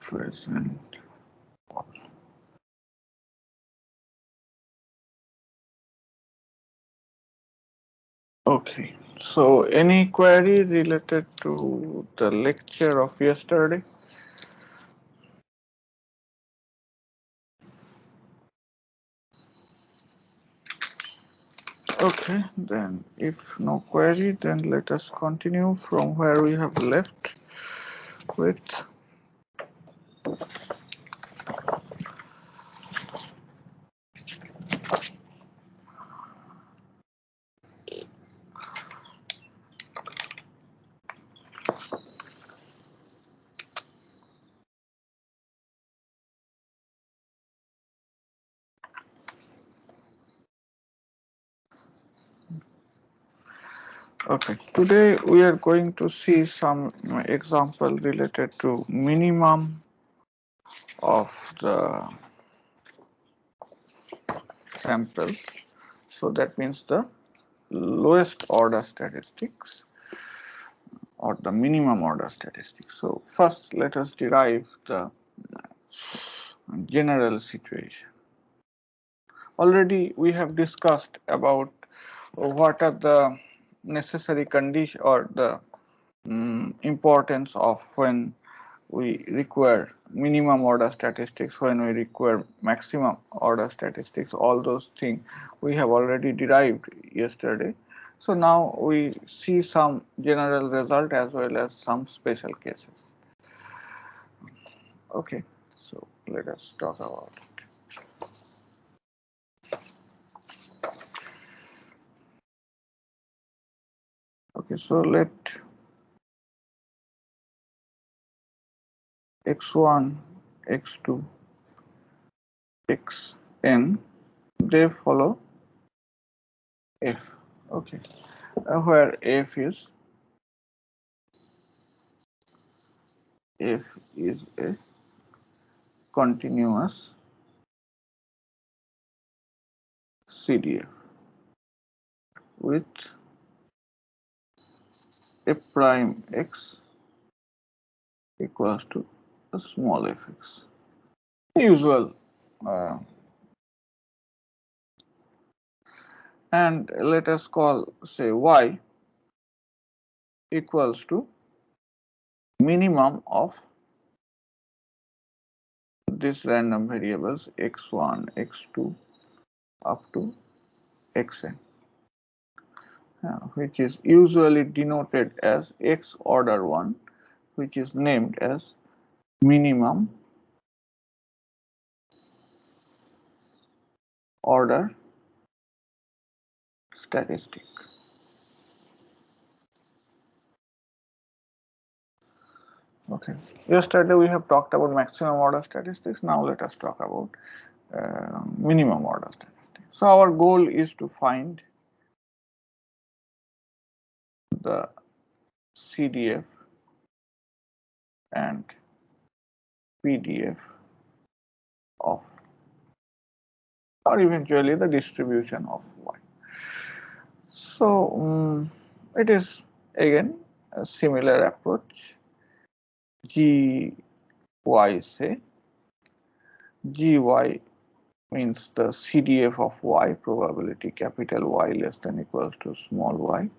present. Okay, so any query related to the lecture of yesterday? Okay, then if no query, then let us continue from where we have left with okay. Today we are going to see some example related to minimum of the sample. So that means the lowest order statistics or the minimum order statistics. So first let us derive the general situation. Already we have discussed about what are the necessary conditions or the importance of when we require minimum order statistics, when we require maximum order statistics, all those things we have already derived yesterday. So now we see some general result as well as some special cases. Okay, so let us talk about it. Okay, so let x1, x2, xn, they follow f. Okay, where f is a continuous CDF with f prime x equals to a small fx. Usual. Uh, and let us call say y equals to minimum of these random variables x1, x2 up to xn, which is usually denoted as x order 1, which is named as minimum order statistic. Okay. Yesterday we have talked about maximum order statistics. Now let us talk about minimum order statistics. So our goal is to find the CDF and PDF of, or eventually the distribution of y. So it is again a similar approach. Gy say Gy means the CDF of y, probability capital Y less than equals to small y,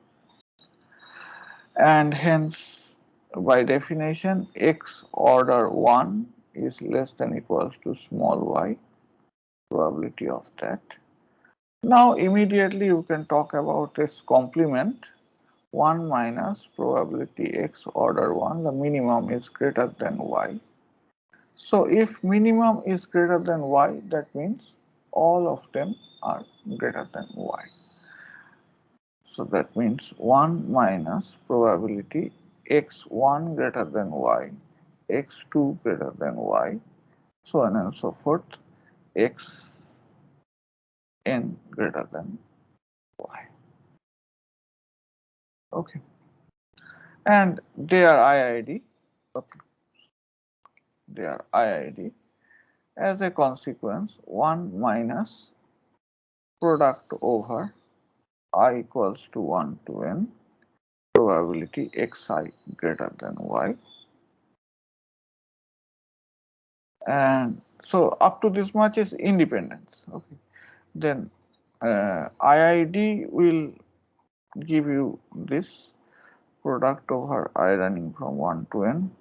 and hence by definition x order 1 is less than equals to small y, probability of that. Now immediately you can talk about its complement, 1 minus probability x order 1, the minimum is greater than y. So if minimum is greater than y, that means all of them are greater than y. So that means 1 minus probability x1 greater than y, x2 greater than y, so on and so forth, xn greater than y. Okay. And they are IID. Okay. They are IID. As a consequence, 1 minus product over I equals to 1 to n probability xi greater than y And so up to this much is independence. Okay. Then IID will give you this product over I running from 1 to n,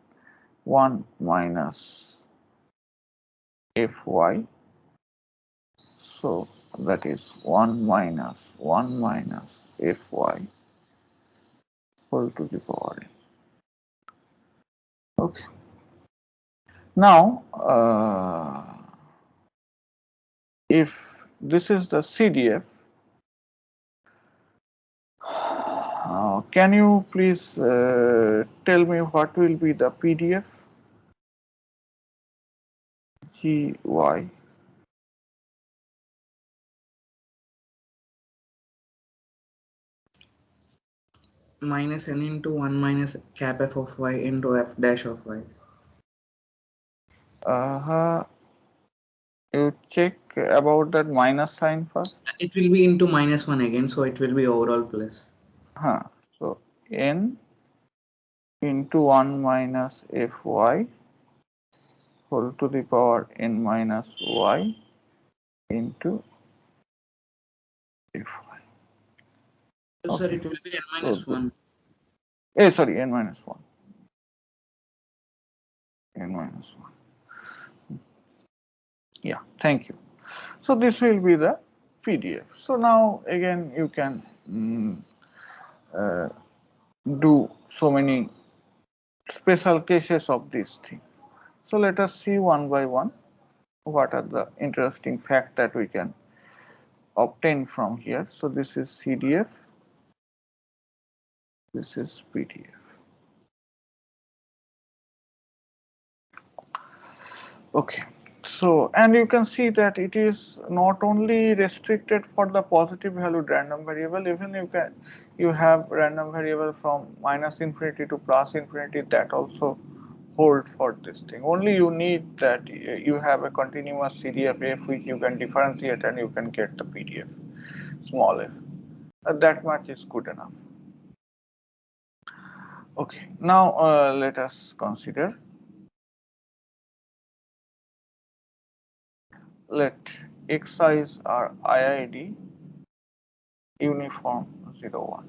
1 minus Fy. So that is 1 minus Fy whole to the power n. Okay. Now, if this is the CDF, can you please tell me what will be the PDF? GY. Minus n into 1 minus cap f of y into f dash of y. You check about that minus sign first. It will be into minus 1 again, so it will be overall plus. So n into 1 minus Fy whole to the power n minus y into Fy. So, sir, it will be n minus So 1. sorry, n minus 1. N minus 1. Yeah, thank you. So this will be the PDF. So now again you can do so many special cases of this thing. So let us see one by one what are the interesting facts that we can obtain from here. So this is CDF, this is PDF. Okay. So, and you can see that it is not only restricted for the positive valued random variable, even you have random variable from minus infinity to plus infinity, that also hold for this thing. Only you need that you have a continuous CDF f which you can differentiate and you can get the PDF small f. That much is good enough. Okay, now let us consider, let xi's are IID uniform 0 1.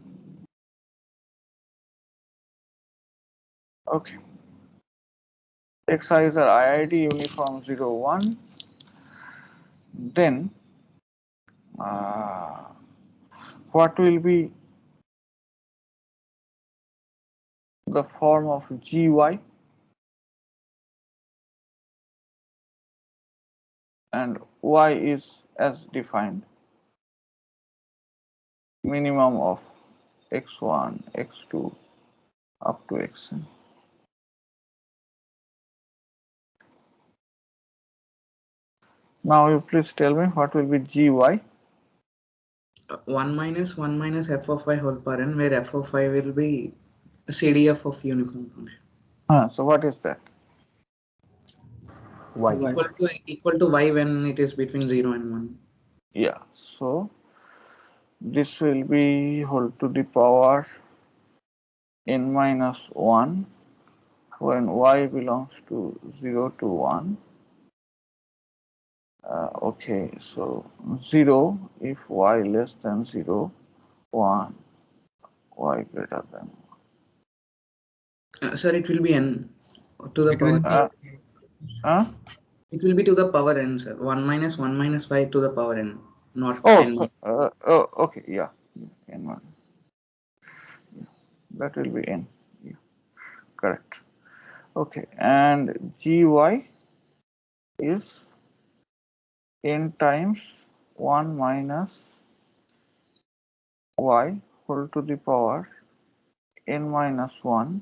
Okay, xi's are IID uniform 0 1. Then what will be the form of gy, and y is as defined minimum of x1 x2 up to xn. Now you please tell me what will be gy. 1 minus f of y whole power n, where f of y will be CDF of uniform function. So what is that? Y. Equal to y when it is between 0 and 1. Yeah, so this will be whole to the power n minus 1 when y belongs to 0 to 1. Okay, so 0 if y less than 0, 1 y greater than Sir, it will be n to the It will power. be It will be to the power n, sir. 1 minus y to the power n, not oh, n. okay, yeah, n1, that will be n, yeah, correct. Okay, and gy is n times 1 minus y whole to the power n minus 1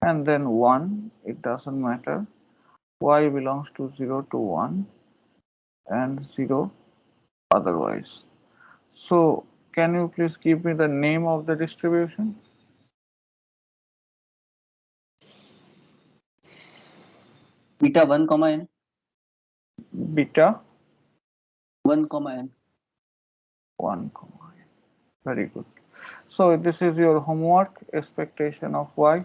and then 1, it doesn't matter, y belongs to 0 to 1 and 0 otherwise. So can you please give me the name of the distribution? beta 1 comma n. Beta 1 comma n. 1 comma n. Very good. So this is your homework, expectation of y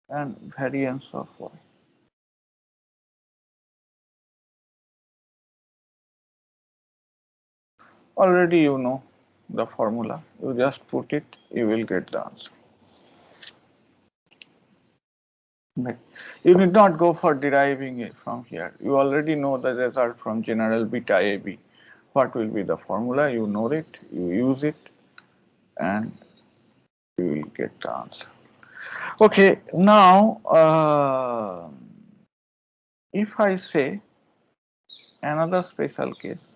and variance of y. Already you know the formula. You just put it, you will get the answer. Right. You need not go for deriving it from here. You already know the result from general beta AB. What will be the formula? You know it, you use it, and you will get the answer. Okay, now if I say another special case,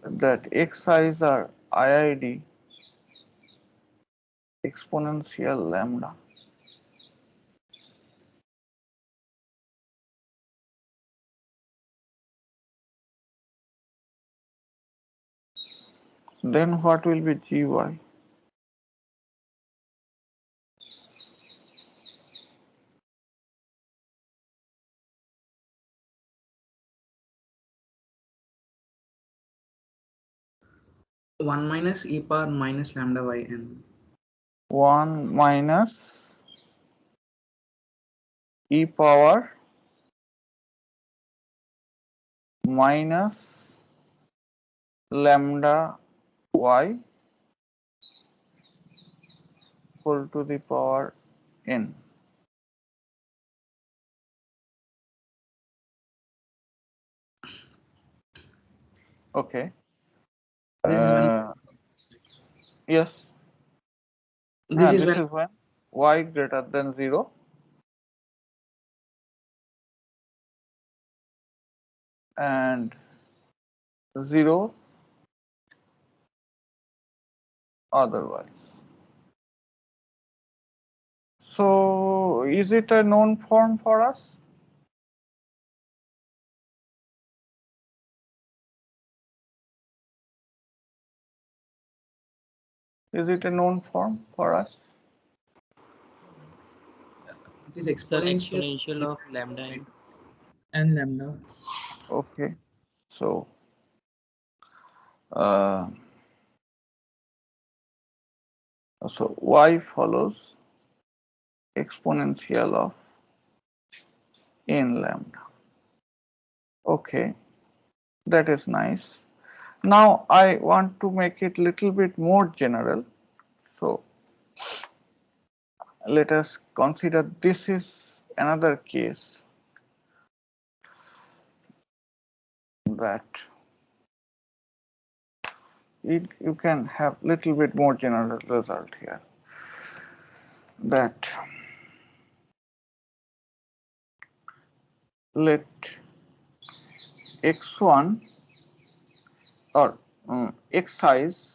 that xi's are IID exponential lambda, then what will be gy? 1 minus e power minus lambda y n. 1 minus e power minus lambda y whole to the power n. Okay. This is when Yes. this is This when is when y greater than 0 and 0 otherwise. So is it a known form for us? Is it a known form for us? it is Sir, exponential exponential of lambda n. and lambda. Okay. So uh, so y follows exponential of n lambda. Okay, that is nice. Now I want to make it little bit more general. So let us consider this is another case that you can have little bit more general result here, that let x1 or xi's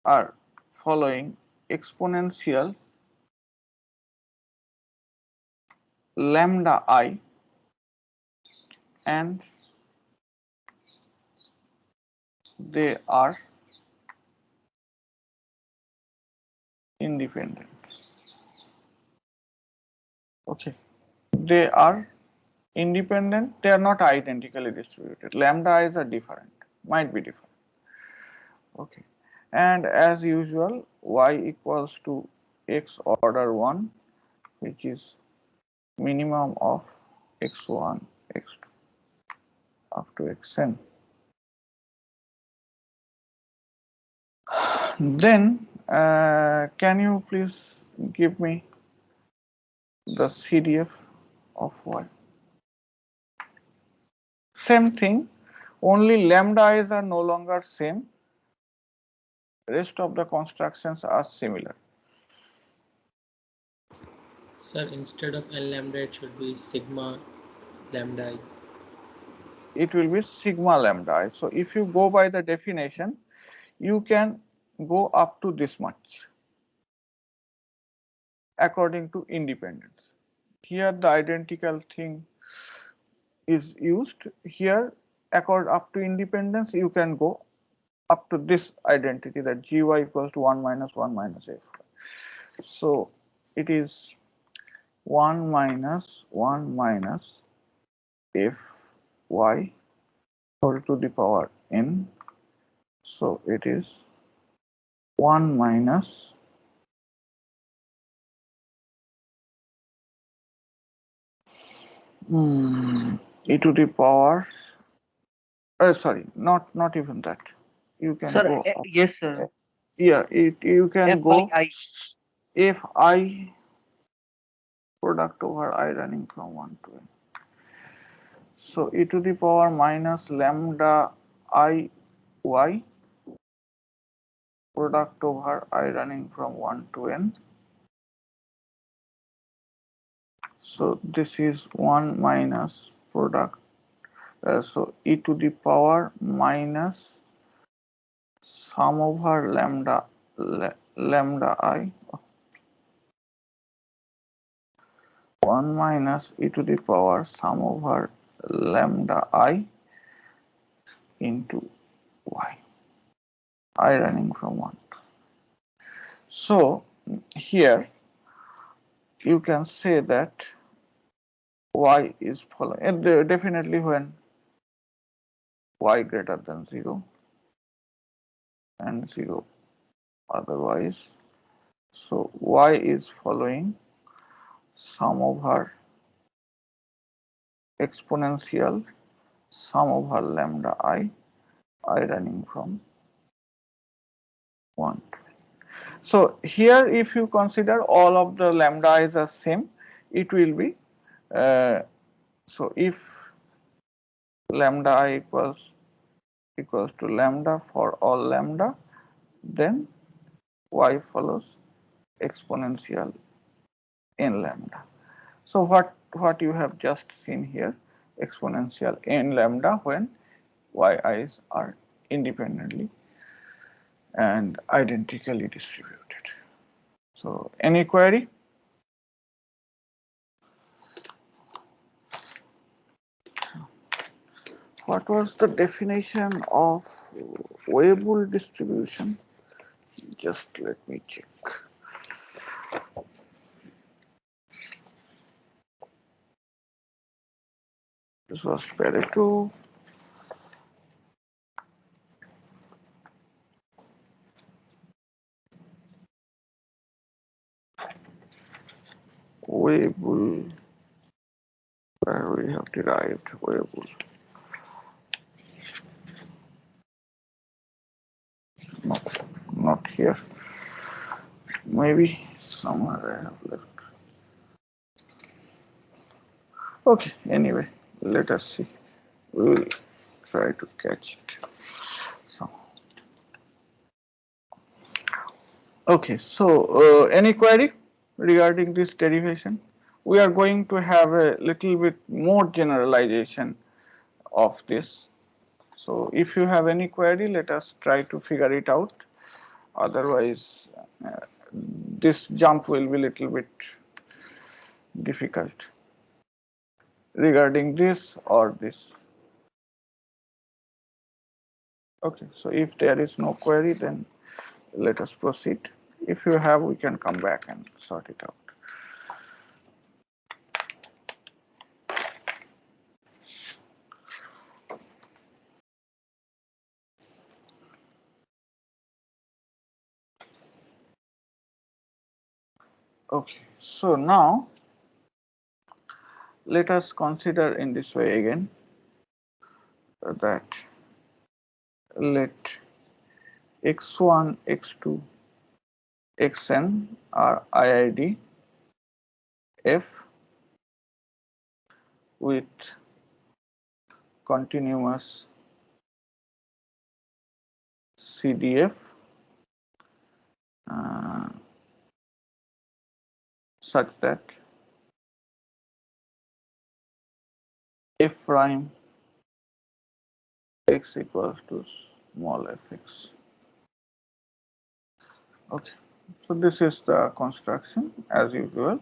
are following exponential lambda I and they are independent. Okay, they are independent, they are not identically distributed. Lambda i's are different, might be different. Okay, and as usual, y equals to x order 1, which is minimum of x1, x2 up to xn. Then can you please give me the CDF of y? Same thing, only lambda i's are no longer same. Rest of the constructions are similar. Sir, instead of n lambda, it should be sigma lambda I. It will be sigma lambda I. So if you go by the definition, you can go up to this much according to independence. Here the identical thing is used. Here up to independence, you can go up to this identity, that gy equals to 1 minus 1 minus f. So it is 1 minus 1 minus f y whole to the power n. So it is 1 minus e to the power, sorry, not even that. You can Sir, go up. yes, sir. Yeah, you can F by go I. if I product over I running from 1 to n. So e to the power minus lambda I y product over I running from 1 to n. So this is 1 minus product. So e to the power minus sum over lambda I, 1 minus e to the power sum over lambda I into y, I running from 1 to. So here you can say that y is following, and definitely when y greater than 0 and 0 otherwise. So y is following sum over exponential sum over lambda I running from 1 to. So here if you consider all of the lambda i's are same, it will be so if lambda I equals to lambda for all lambda, then y follows exponential n lambda. So what you have just seen here, exponential n lambda when yi's are independently and identically distributed. So any query? What was the definition of Weibull distribution? Just let me check. This was Pareto. Weibull, where we have derived Weibull. No, not here. Maybe somewhere I have left. Okay, anyway, let us see. We will try to catch it. So, okay, so any query regarding this derivation? We are going to have a little bit more generalization of this. So if you have any query, let us try to figure it out. Otherwise, this jump will be little bit difficult regarding this or this. Okay, so if there is no query, then let us proceed. If you have, we can come back and sort it out. Okay, so now let us consider in this way again that let x1, x2, xn are IID f with continuous CDF such that f prime x equals to small fx. Okay, so this is the construction as usual.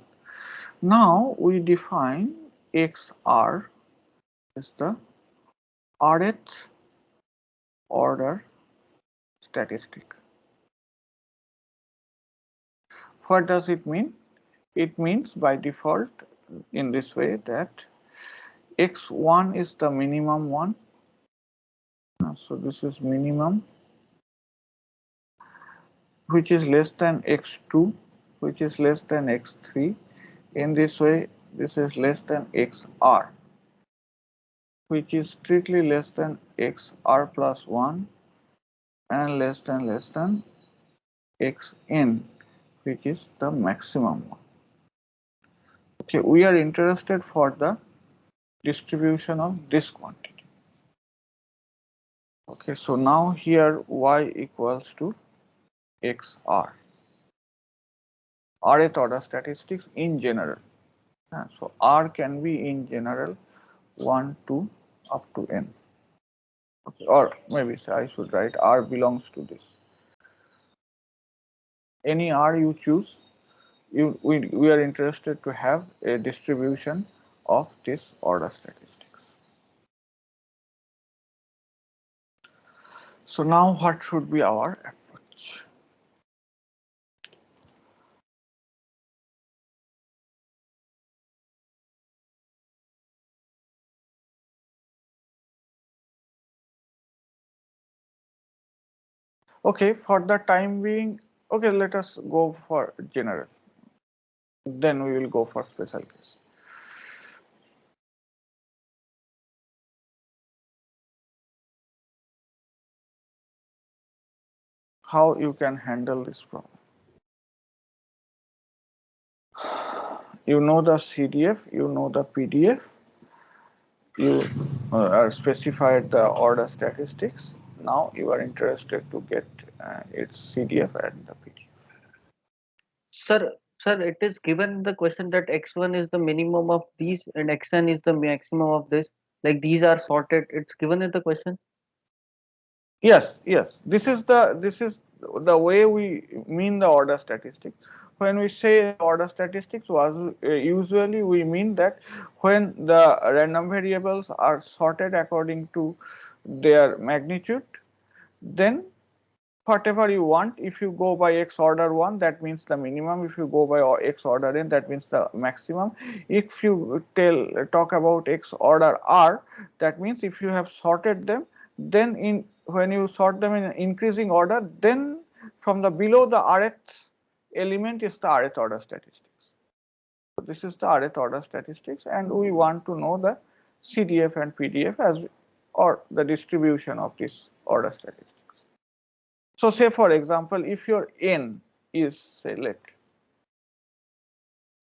Now we define xr as the rth order statistic. What does it mean? It means by default in this way that x1 is the minimum one. So this is minimum, which is less than x2, which is less than x3. In this way, this is less than xr, which is strictly less than xr plus 1 and less than xn, which is the maximum one. Okay, we are interested for the distribution of this quantity. Okay, so now here y equals to xr, rth order statistics in general. So r can be in general 1 to up to n. Okay, or maybe I should write r belongs to this. Any r you choose, we are interested to have a distribution of this order statistics. So now what should be our approach? Okay, for the time being, okay, let us go for general. Then we will go for special case. How you can handle this problem? You know the CDF, you know the PDF, you are specified the order statistics. Now you are interested to get its CDF and the PDF. Sir, it is given the question that x1 is the minimum of these and xn is the maximum of this. Like these are sorted. It's given in the question. Yes, yes. This is the way we mean the order statistics. When we say order statistics, was usually we mean that when the random variables are sorted according to their magnitude, then whatever you want, if you go by x order 1, that means the minimum. If you go by x order n, that means the maximum. If you talk about x order r, that means if you have sorted them, then when you sort them in increasing order, then from the below the rth element is the rth order statistics. So this is the rth order statistics, and we want to know the CDF and PDF as or the distribution of this order statistics. So say for example, if your n is, say, let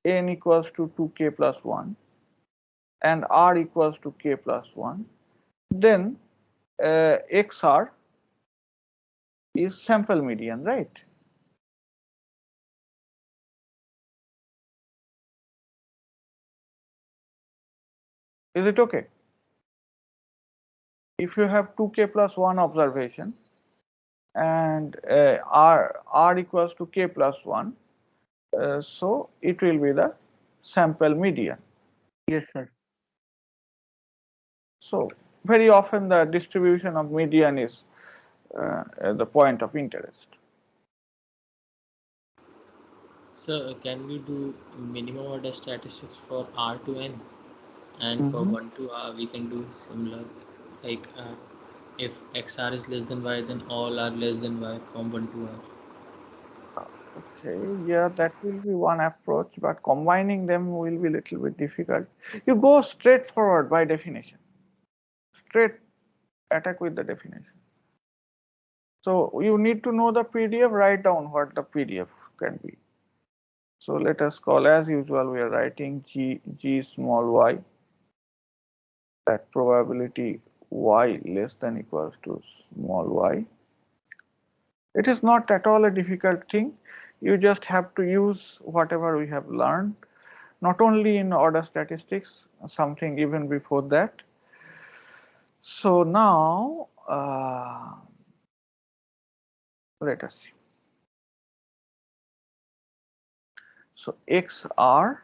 n equals to 2k plus 1 and r equals to k plus 1, then xr is sample median, right? Is it okay? If you have 2k plus 1 observation and r equals to k plus 1, so it will be the sample median. Yes, sir. So very often the distribution of median is the point of interest. So can we do minimum order statistics for R to N, and for 1 to R we can do similar, like if XR is less than Y, then all are less than Y from 1 to R. Okay, yeah, that will be one approach, but combining them will be a little bit difficult. You go straight forward by definition, straight attack with the definition. So you need to know the PDF, write down what the PDF can be. So let us call, as usual, we are writing G small y, that probability y less than equals to small y. It is not at all a difficult thing. You just have to use whatever we have learned, not only in order statistics, something even before that. So now let us see. So xr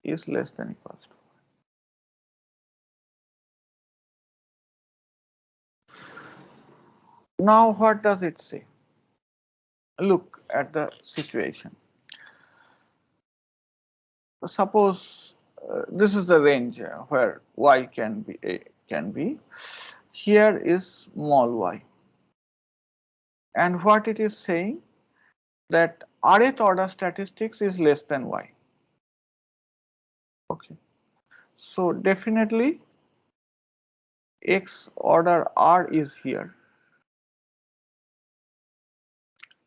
is less than equals to. Now what does it say? Look at the situation. Suppose this is the range where y can be. Here is small y, and what it is saying, that rth order statistics is less than y. Okay, so definitely X order R is here.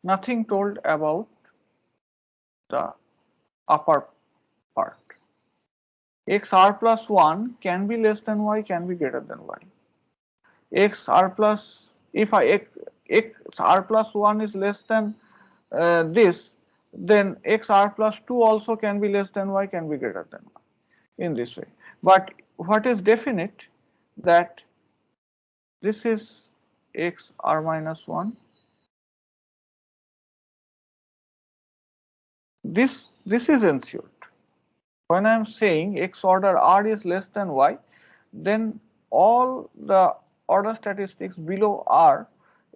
Nothing told about the upper part. X R plus 1 can be less than Y, can be greater than Y. X R plus, if X R plus 1 is less than this, then X R plus 2 also can be less than Y, can be greater than Y in this way. But what is definite, that this is X R minus 1. This is ensured. When I am saying X order R is less than Y, then all the order statistics below R,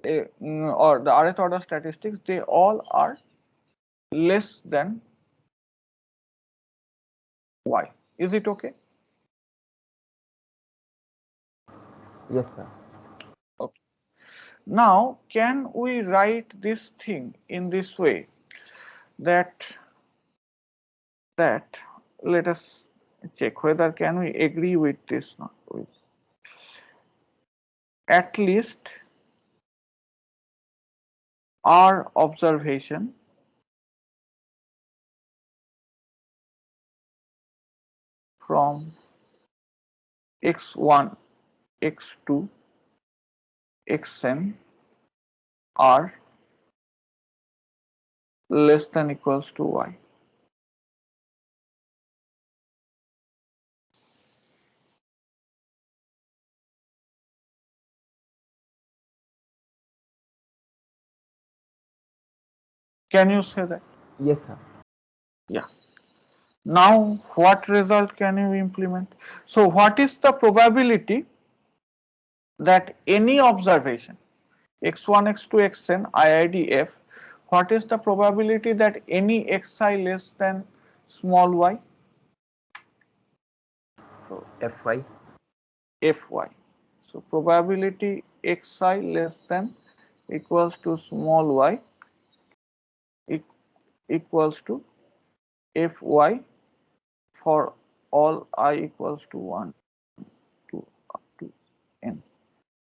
or the rth order statistics, they all are less than Y. Is it okay? Yes, sir. Okay. Now, can we write this thing in this way, that let us check whether can we agree with this now. At least our observation from x1, x2, xn are less than equals to y. Can you say that? Yes, sir. Yeah. Now, what result can you implement? So, what is the probability that any observation x1, x2, xn, IIDF, what is the probability that any xi less than small y? So Fy. Fy. So, probability xi less than equals to small y equals to Fy for all I equals to 1 to up to n.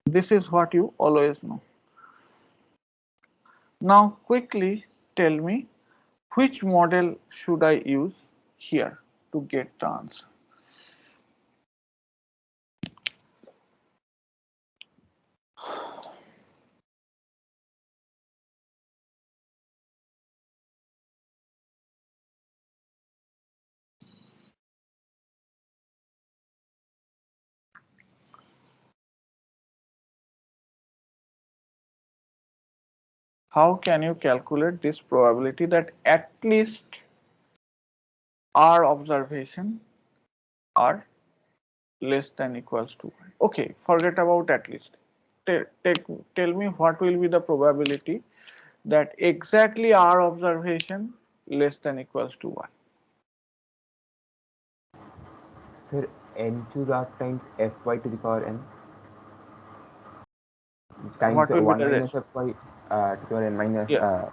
This is what you always know. Now, quickly tell me which model should I use here to get the answer. How can you calculate this probability that at least our observation are less than equals to 1? Okay, forget about at least. Tell me what will be the probability that exactly our observation less than equals to 1. Sir, n to the times Fy to the power n times What will be 1 the minus rest? Fy to the power n minus Yeah,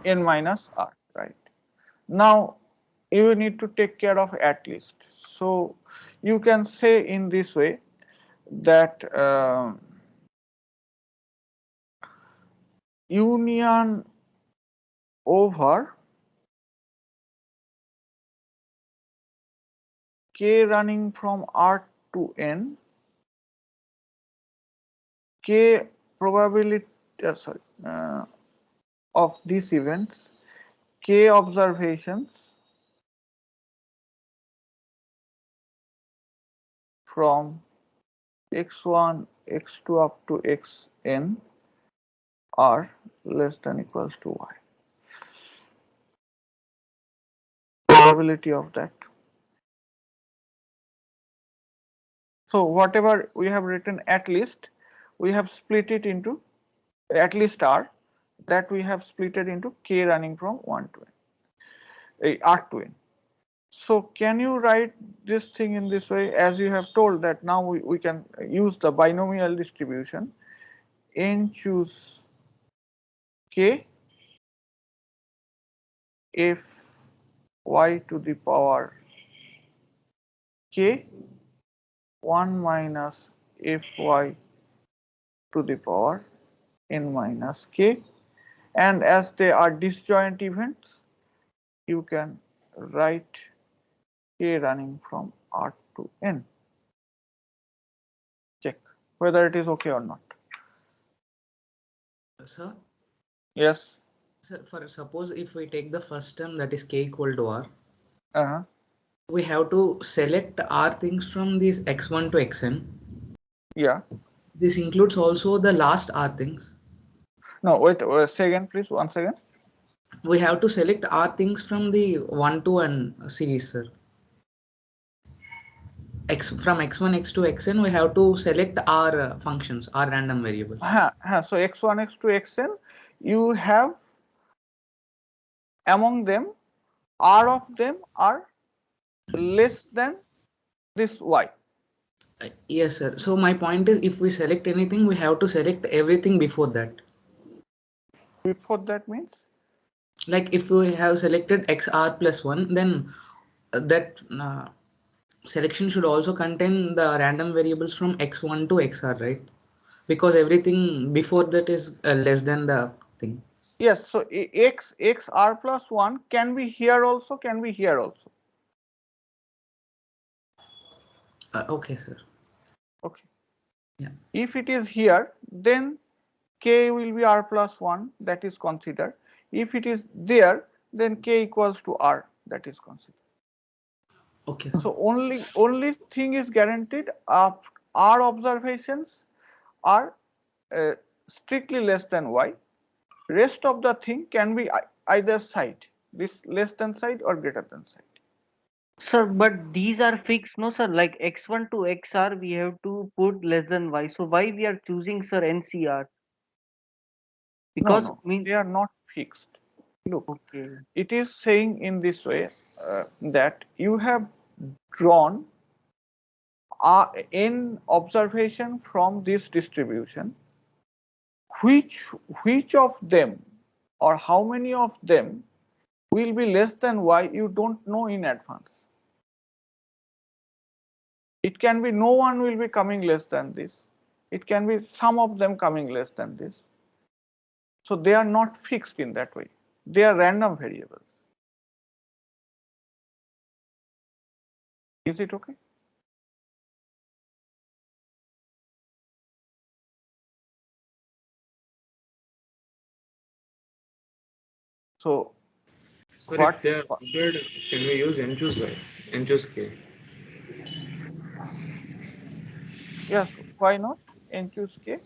n minus r, right? Now, you need to take care of at least. So, you can say in this way that union over k running from r to n, k probability of these events, k observations from x1, x2 up to xn are less than equals to y. Probability of that. So, whatever we have written at least, we have split it into at least r, that we have split it into k running from 1 to n, r to n. So, can you write this thing in this way, as you have told that now we can use the binomial distribution, n choose k f y to the power k 1 minus fy to the power n minus k, and as they are disjoint events, you can write k running from R to n. Check whether it is okay or not. Sir, Yes. sir, for suppose if we take the first term, that is k equal to r, Uh-huh. we have to select r things from these x1 to xn. Yeah. This includes also the last r things. No, wait, say again, please. 1 second. We have to select r things from the 1 to n series, sir. From x1, x2, xn, we have to select our functions, our random variables. So x1, x2, xn, you have among them, r of them are less than this y. Yes, sir. So my point is, if we select anything, we have to select everything before that. Before that means? Like if we have selected xr plus 1, then that selection should also contain the random variables from x1 to xr, right? Because everything before that is less than the thing. Yes, so xr plus 1 can be here also, can be here also. Okay, sir. Okay. Yeah. If it is here, then k will be r plus 1, that is considered. If it is there, then k equals to r, that is considered. Okay. So only thing is guaranteed of r observations are strictly less than y. Rest of the thing can be either side, this less than side or greater than side. Sir, but these are fixed, no sir? Like x1 to xr, we have to put less than y. So why we are choosing, sir, NCR? Because No, mean they are not fixed. Look, okay. it is saying in this way that you have drawn n observation from this distribution. Which of them or how many of them will be less than y, you don't know in advance. It can be no one will be coming less than this. It can be some of them coming less than this. So they are not fixed in that way. They are random variables. Is it okay? So Sir, what? if they are ordered, can we use n choose y, n choose k? Yes, why not? N choose k.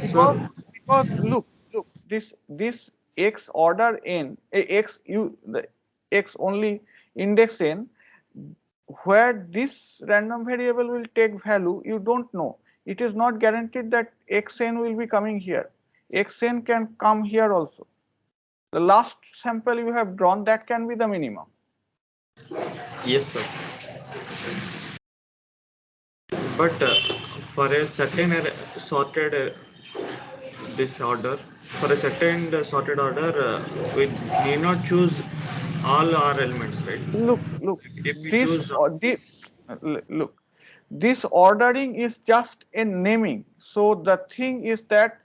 Because Sir, look this x order n x the x only index n, where this random variable will take value, you don't know. It is not guaranteed that xn will be coming here. Xn can come here also. The last sample you have drawn, that can be the minimum. yes, sir. But for a certain sorted this order, for a certain sorted order, we need not choose all our elements, right? Look, If we this choose, or look, this ordering is just a naming. So the thing is that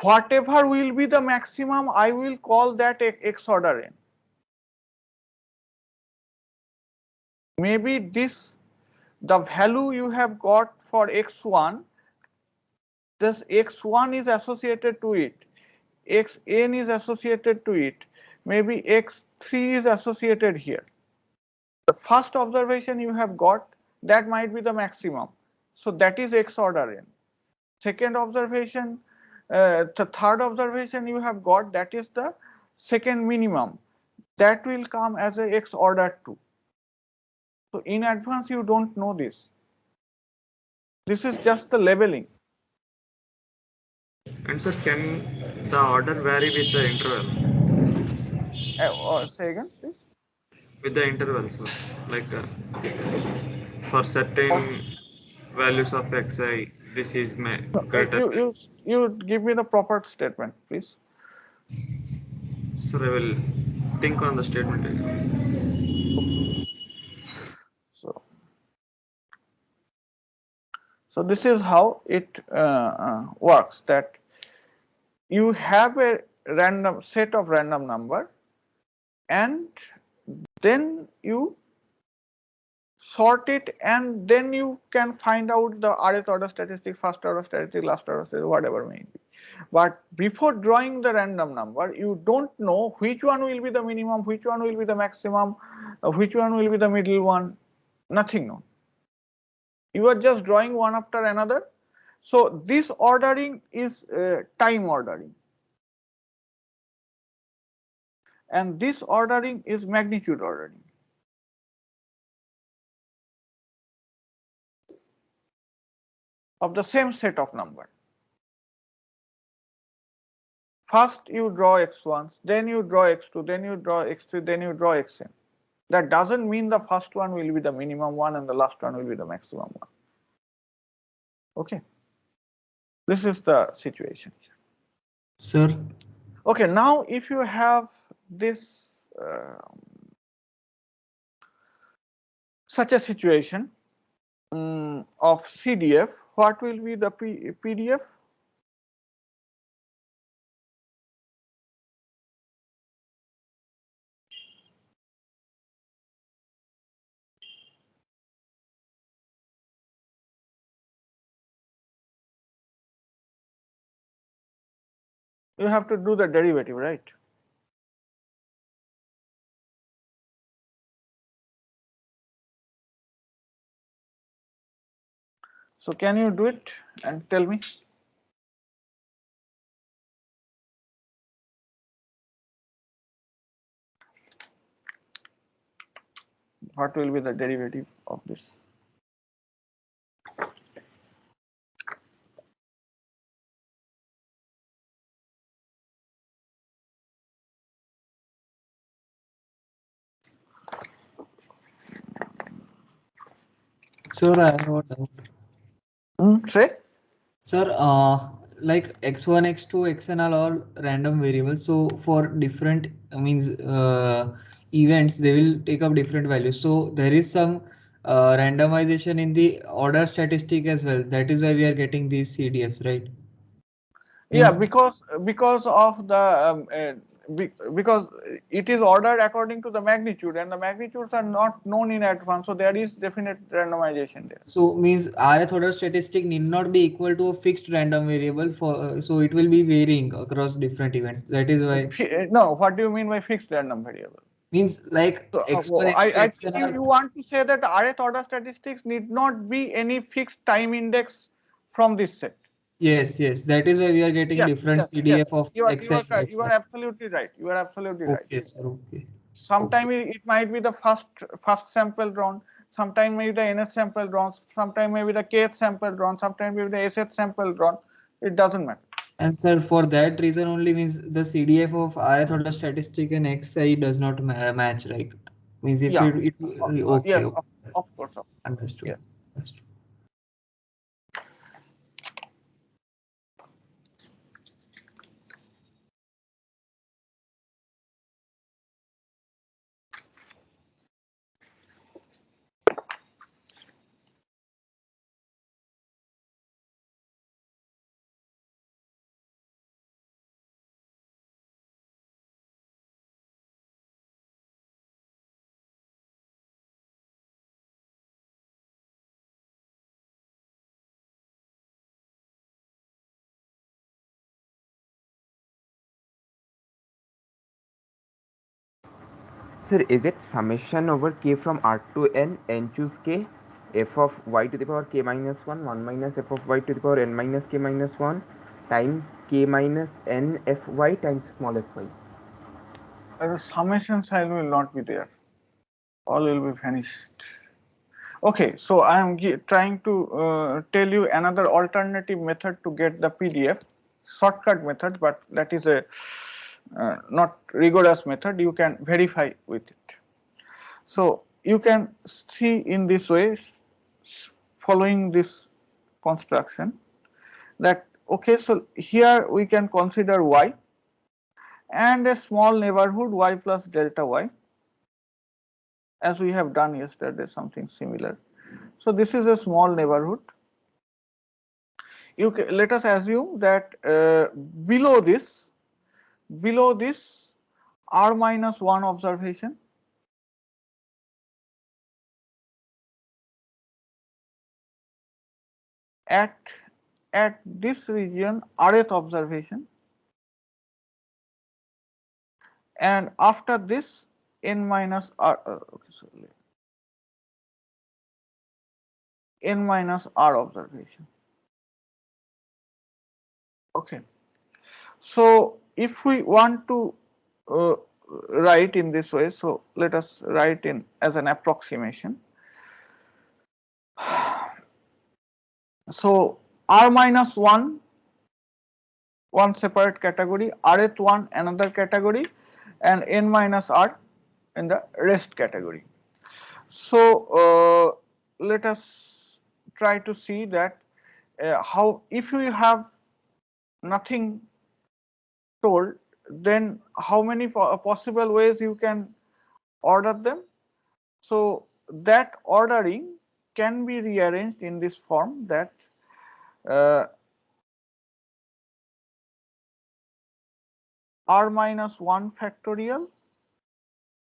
whatever will be the maximum, I will call that x order n. Maybe this, the value you have got for x1, this x1 is associated to it, xn is associated to it, maybe x3 is associated here. The first observation you have got, that might be the maximum. So that is x order n. Second observation, the third observation you have got, that is the second minimum. That will come as a x order 2. So in advance you don't know this. This is just the labeling. and sir, can the order vary with the interval? Say again, please. With the interval, sir, like for Or, certain values of xi, this is my greater. you give me the proper statement, please. Sir, I will think on the statement. So this is how it works, that you have a random set of random number and then you sort it, and then you can find out the rth order statistic, first order statistic, last order statistic, whatever may be. But before drawing the random number, you don't know which one will be the minimum, which one will be the maximum, which one will be the middle one, nothing known. You are just drawing one after another. So this ordering is time ordering, and this ordering is magnitude ordering. Of the same set of number. First you draw x1, then you draw x2, then you draw x3, then you draw xn. That doesn't mean the first one will be the minimum one and the last one will be the maximum one. Okay. This is the situation. Sir. Okay, now if you have this such a situation of CDF, what will be the PDF? You have to do the derivative, right? So can you do it and tell me? What will be the derivative of this? Sir, I have a doubt. Say? Sir, like x1, x2, xn are all random variables. So for different events, they will take up different values. So there is some randomization in the order statistic as well. That is why we are getting these CDFs, right? Yeah, Means- because of the because it is ordered according to the magnitude, and the magnitudes are not known in advance, so there is definite randomization there. So means rth order statistic need not be equal to a fixed random variable for so it will be varying across different events. That is why. No, what do you mean by fixed random variable? Means like So, x1, I x2, think xn you want to say that rth order statistics need not be any fixed time index from this set. Yes, yes. That is why we are getting different CDF of xn, You are xn. absolutely right. You are absolutely right. Okay, sir. Okay. Sometimes it might be the first sample drawn, sometime maybe the nth sample drawn, sometime maybe the kth sample drawn, sometime maybe the sth sample drawn. It doesn't matter. And sir, for that reason only means the CDF of rth order statistic and xi does not match, right? Means if Yeah. it okay, Yes, okay. of course. Understood. Yeah. Understood. Sir, is it summation over k from R to n choose k, f of y to the power k minus 1 minus f of y to the power n minus k minus 1 times k minus n fy times small fy? The summation sign will not be there. All will be vanished. Okay, so I am trying to tell you another alternative method to get the PDF, shortcut method, but that is a not rigorous method. You can verify with it. So you can see in this way, following this construction, that okay, so here we can consider y and a small neighborhood y plus delta y. as we have done yesterday, something similar. So this is a small neighborhood. Let us assume that below this r minus 1 observation at this region rth observation, and after this n minus r n minus r observation. Okay. So if we want to write in this way, so let us write in as an approximation. So r minus 1 one separate category, rth 1 another category, and n minus r in the rest category. So let us try to see that how, if you have nothing told, then how many possible ways you can order them. So that ordering can be rearranged in this form, that r minus 1 factorial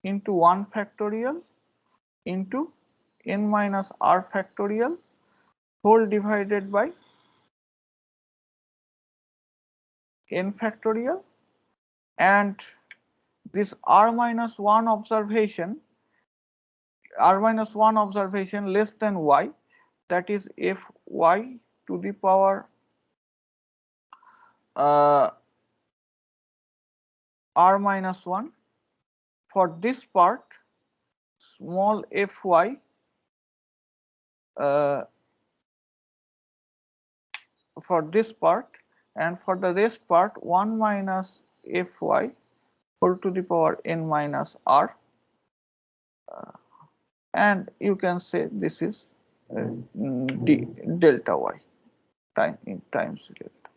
into 1 factorial into n minus r factorial whole divided by n factorial, and this r minus 1 observation less than y, that is f y to the power r minus 1. For this part, small fy for this part, and for the rest part 1 minus fy whole to the power n minus r, and you can say this is delta y times delta.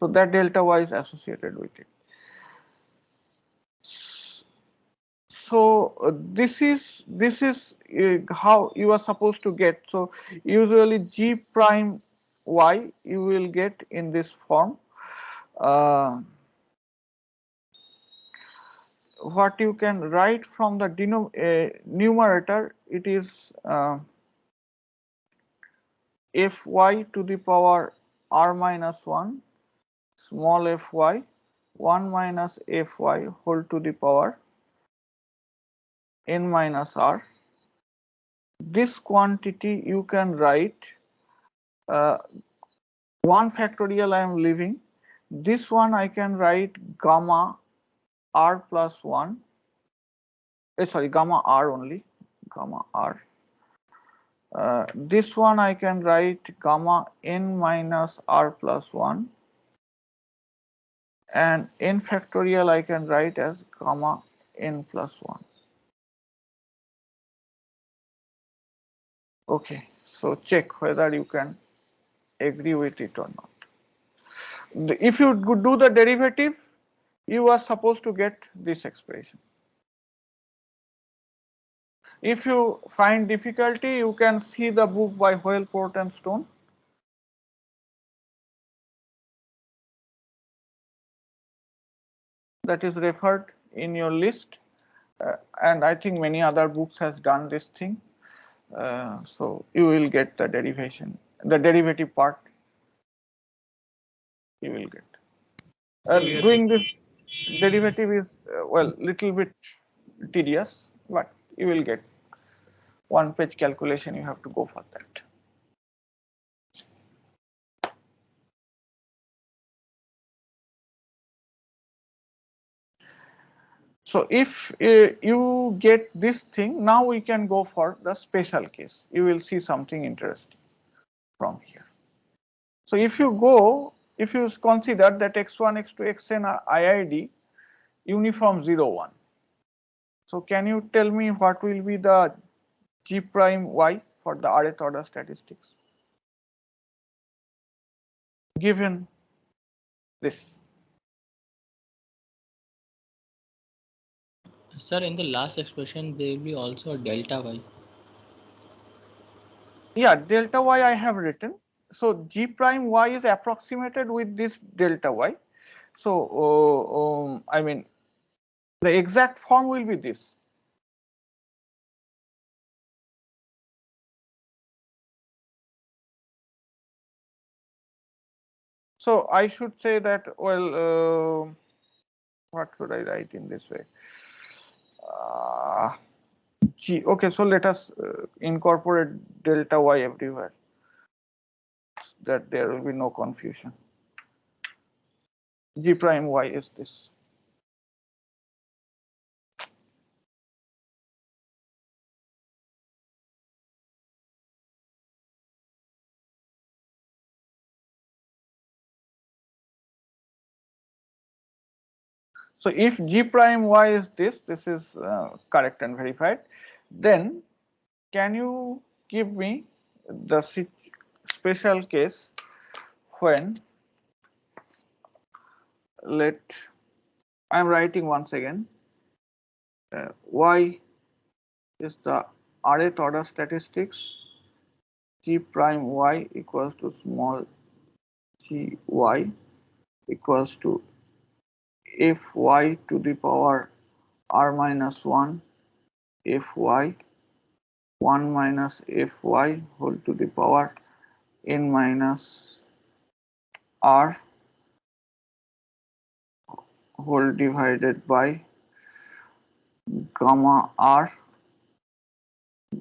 So that delta y is associated with it. So this is how you are supposed to get. So usually g prime y you will get in this form. What you can write from the numerator, it is fy to the power r minus 1 small fy 1 minus fy whole to the power n minus r. This quantity you can write 1 factorial I am leaving. This one I can write gamma r plus 1, sorry, gamma r only, gamma r. This one I can write gamma n minus r plus 1, and n factorial I can write as gamma n plus 1. Okay, so check whether you can agree with it or not. If you do the derivative, you are supposed to get this expression. If you find difficulty, you can see the book by Hoyle, Port and Stone. That is referred in your list, and I think many other books has done this thing. So you will get the derivation, the derivative part you will get. Doing this derivative is well, little bit tedious, but you will get one page calculation. You have to go for that. So if you get this thing, now we can go for the special case. You will see something interesting from here. So if you consider that x1, x2, xn are IID uniform 0, 1. So can you tell me what will be the g prime y for the rth order statistics given this? Sir, in the last expression, there will be also a delta y. Yeah, delta y I have written. So g prime y is approximated with this delta y. So I mean the exact form will be this. So I should say that, well, what should I write in this way? G. Okay, so let us incorporate delta y everywhere, that there will be no confusion. G prime y is this. So if g prime y is this, this is correct and verified, then can you give me the special case when, let, I am writing once again, y is the rth order statistics, g prime y equals to small g y equals to fy to the power r minus 1 fy 1 minus fy whole to the power n minus r whole divided by gamma r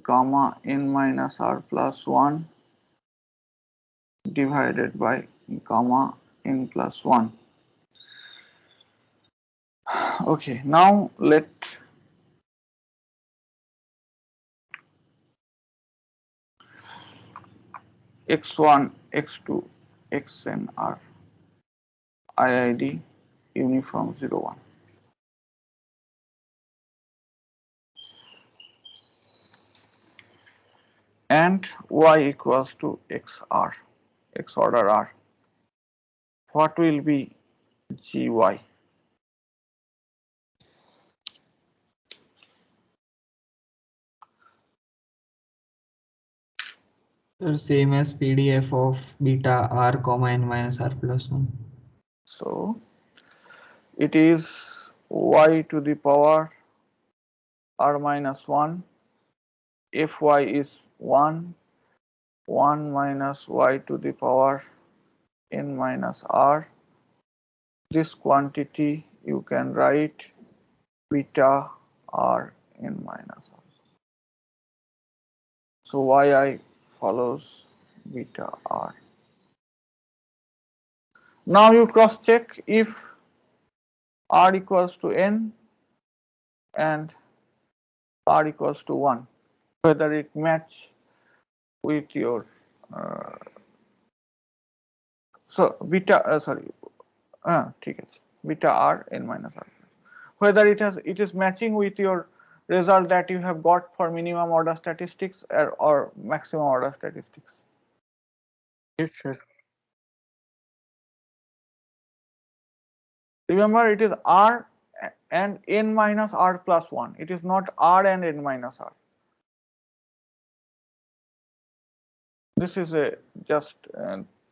gamma n minus r plus 1 divided by gamma n plus 1. Okay, now let x1, x2, xn are IID uniform 0, 1. And y equals to xr, x order r. What will be gy? Same as PDF of beta r comma n minus r plus 1. So it is y to the power r minus 1, fy is 1, 1 minus y to the power n minus r. This quantity you can write beta r n minus r. So yi follows beta r. Now you cross check if r equals to n and r equals to 1, whether it match with your so beta beta r n minus r, whether it is matching with your result that you have got for minimum order statistics or maximum order statistics. Yes, sir. Remember, it is r and n minus r plus 1. It is not r and n minus r. This is just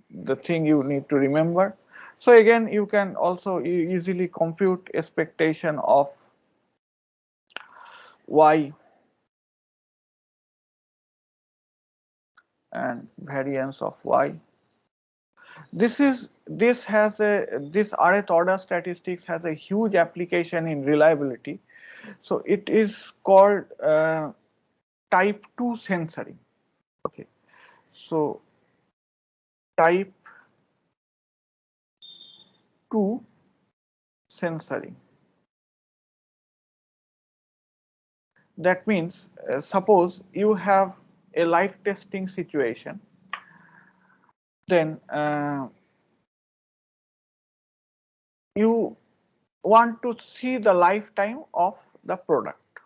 the thing you need to remember. So again, you can also easily compute expectation of y and variance of y. This rth order statistics has a huge application in reliability. So it is called type 2 censoring. Okay, so type 2 censoring. That means suppose you have a live testing situation, then you want to see the lifetime of the product.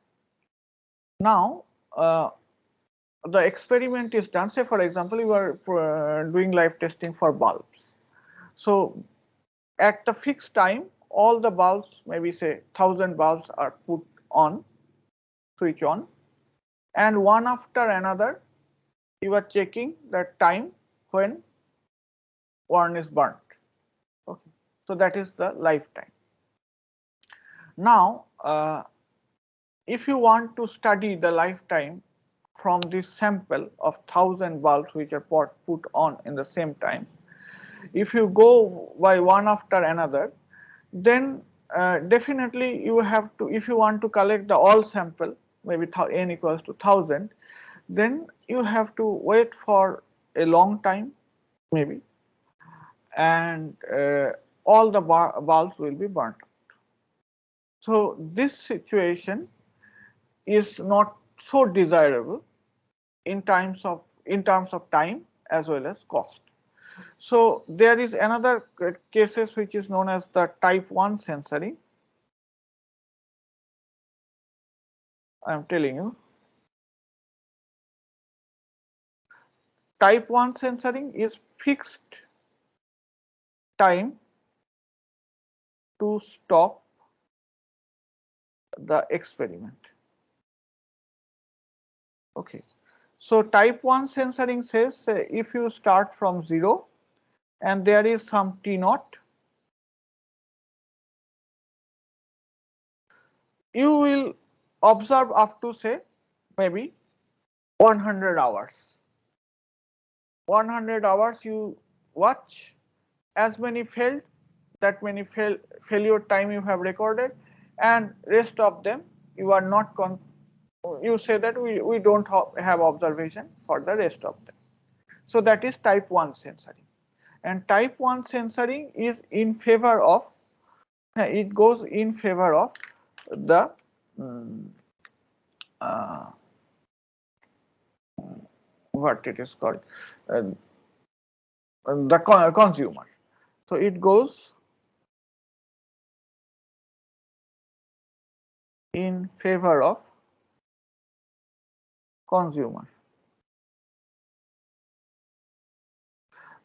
Now the experiment is done. Say for example, you are doing live testing for bulbs. So at the fixed time, all the bulbs, maybe say 1000 bulbs, are put on, switch on, and one after another you are checking the time when one is burnt. Okay. So that is the lifetime. Now, if you want to study the lifetime from this sample of 1000 bulbs which are put on in the same time, if you go by one after another, then definitely you have to, if you want to collect the all sample, maybe n equals to 1000, then you have to wait for a long time maybe, and all the bulbs will be burnt out. So this situation is not so desirable in terms of time as well as cost. So there is another cases which is known as the type 1 censoring. I am telling you, type 1 censoring is fixed time to stop the experiment. Okay. So type 1 censoring says if you start from 0 and there is some T naught, you will observe up to say maybe 100 hours. 100 hours you watch, as many failed, that many failure time you have recorded, and rest of them you are not you say that we don't have observation for the rest of them. So that is type 1 censoring. And type 1 censoring is in favor of, it goes in favor of the what it is called, the consumer. So it goes in favor of consumer.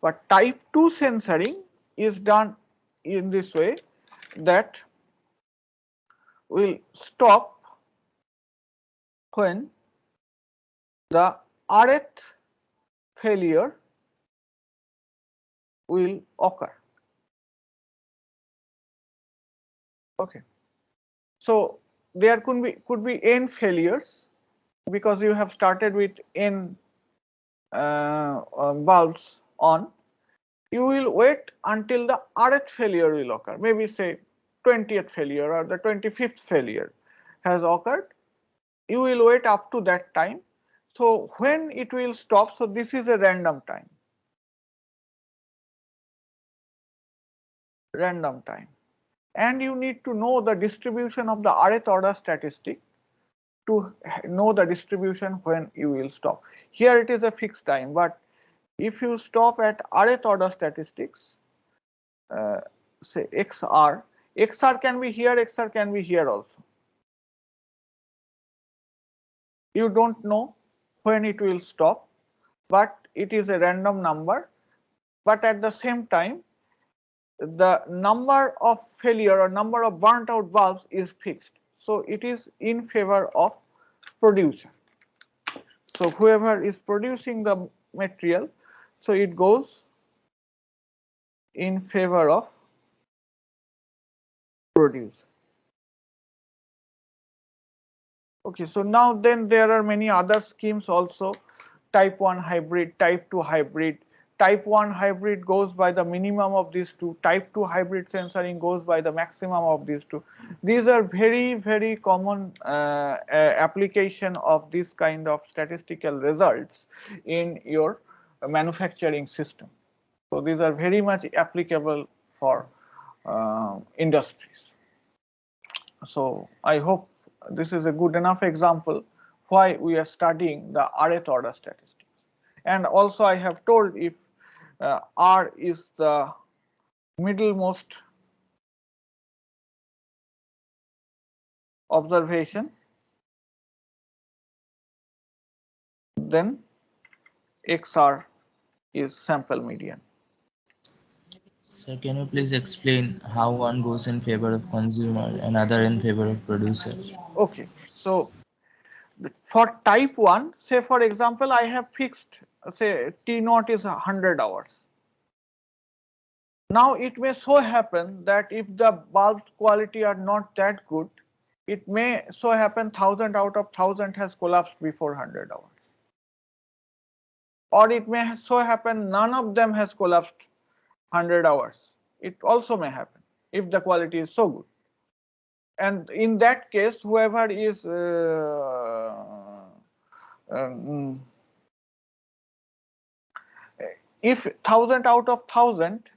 But type 2 censoring is done in this way, that will stop when the rth failure will occur. Okay. So there could be n failures, because you have started with n bulbs on. You will wait until the rth failure will occur, maybe say 20th failure or the 25th failure has occurred. You will wait up to that time. So when it will stop, so this is a random time. Random time. And you need to know the distribution of the rth order statistic to know the distribution when you will stop. Here it is a fixed time, but if you stop at rth order statistics, say XR, XR can be here, XR can be here also. You don't know when it will stop, but it is a random number. But at the same time, the number of failure or number of burnt out bulbs is fixed. So it is in favor of producer. So whoever is producing the material, so it goes in favor of producer. Okay, so now then there are many other schemes also, type 1 hybrid, type 2 hybrid. Type 1 hybrid goes by the minimum of these two, type 2 hybrid censoring goes by the maximum of these two. These are very, very common application of this kind of statistical results in your manufacturing system. So these are very much applicable for industries. So I hope this is a good enough example why we are studying the rth order statistics. And also I have told, if R is the middlemost observation, then XR is sample median. So can you please explain how one goes in favor of consumer and other in favor of producer? Okay, so for type 1, say for example, I have fixed, say T naught is 100 hours. Now it may so happen that if the bulb quality are not that good, it may so happen 1000 out of 1000 has collapsed before 100 hours. Or it may so happen none of them has collapsed 100 hours. It also may happen if the quality is so good. And in that case, whoever is if 1000 out of 1000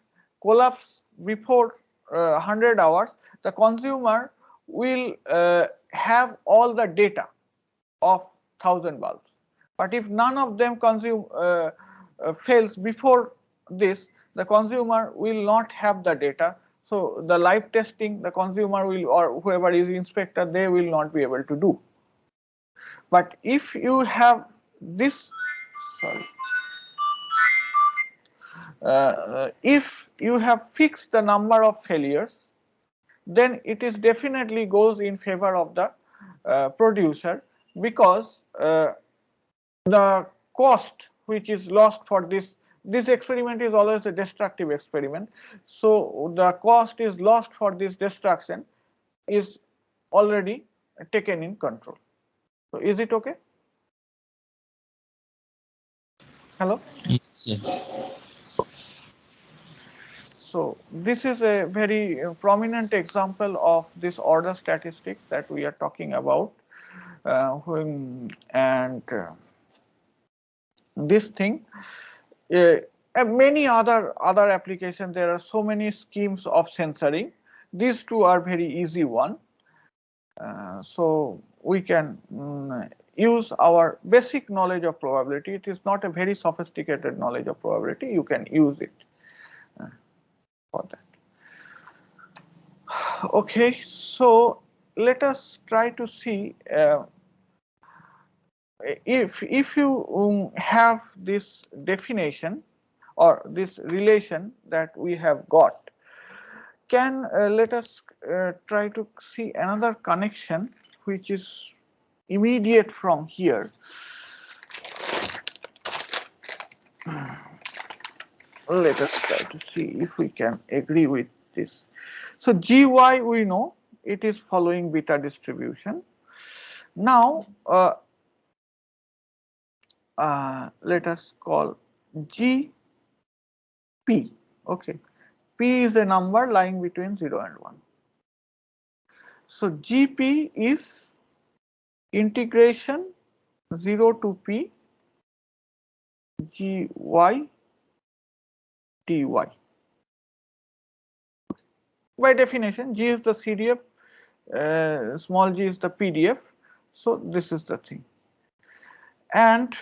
collapse before 100 hours, the consumer will have all the data of 1000 bulbs. But if none of them fails before this, the consumer will not have the data. So the live testing, the consumer will, or whoever is inspector, they will not be able to do. But if you have this, sorry, if you have fixed the number of failures, then it is definitely goes in favor of the producer, because the cost which is lost for this experiment is always a destructive experiment. So the cost is lost for this destruction is already taken in control. So is it okay? Hello? Yes, sir. So this is a very prominent example of this order statistics that we are talking about, this thing. And many other applications. There are so many schemes of censoring. These two are very easy one. So we can use our basic knowledge of probability. It is not a very sophisticated knowledge of probability. You can use it for that. Okay, so let us try to see if you have this definition or this relation that we have got, can let us try to see another connection which is immediate from here. Let us try to see if we can agree with this. So gy we know it is following beta distribution. Now let us call Gp. Okay, p is a number lying between 0 and 1. So Gp is integration 0 to p gy dy. By definition, G is the CDF, small g is the PDF. So this is the thing. And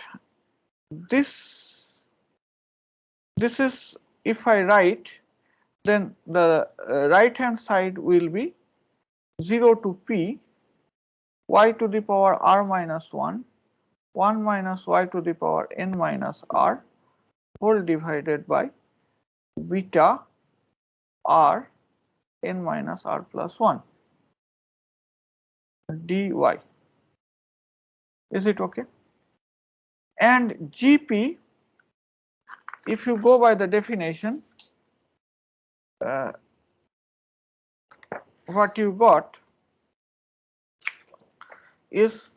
this is, if I write, then the right hand side will be 0 to p y to the power r minus 1, 1 minus y to the power n minus r whole divided by beta r n minus r plus 1 dy. Is it okay? And Gp, if you go by the definition, what you got is,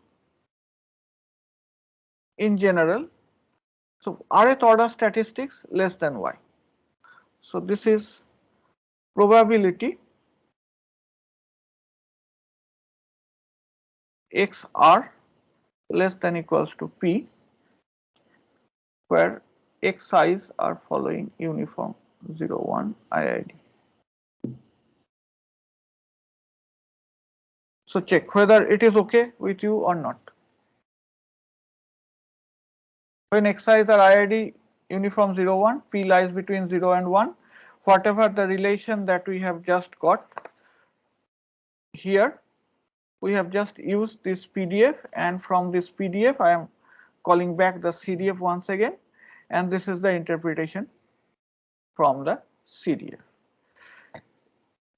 in general, so rth order statistics less than y. So this is probability xr less than equals to p, where xi's are following uniform 0 1 IID. So check whether it is okay with you or not. When xi's are IID uniform 0 1, p lies between 0 and 1, whatever the relation that we have just got here, we have just used this PDF, and from this PDF I am calling back the CDF once again, and this is the interpretation from the CDF.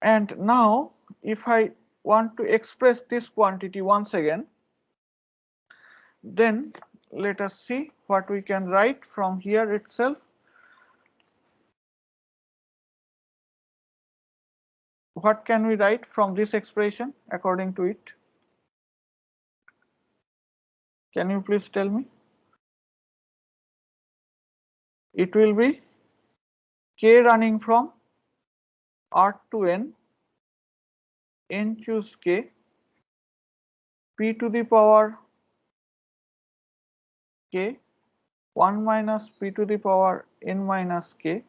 And now if I want to express this quantity once again, then let us see what we can write from here itself. What can we write from this expression according to it? Can you please tell me? It will be k running from R to n choose k, p to the power k 1 minus p to the power n minus k,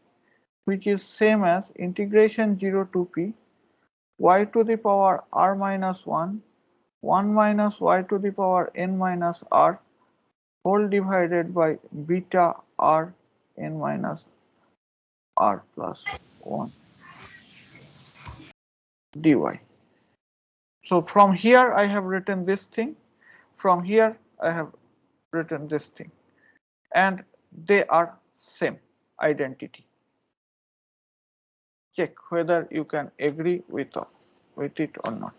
which is same as integration 0 to p y to the power r minus 1 1 minus y to the power n minus r whole divided by beta r n minus r plus 1 dy. So from here I have written this thing, from here I have written this thing, and they are same, identity. Check whether you can agree with it or not.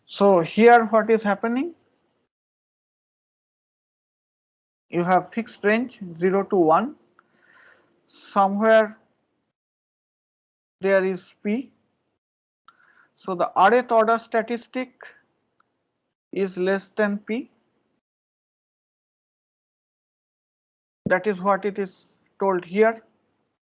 So here what is happening? You have fixed range 0 to 1. Somewhere there is P. So the rth order statistic is less than P. That is what it is told here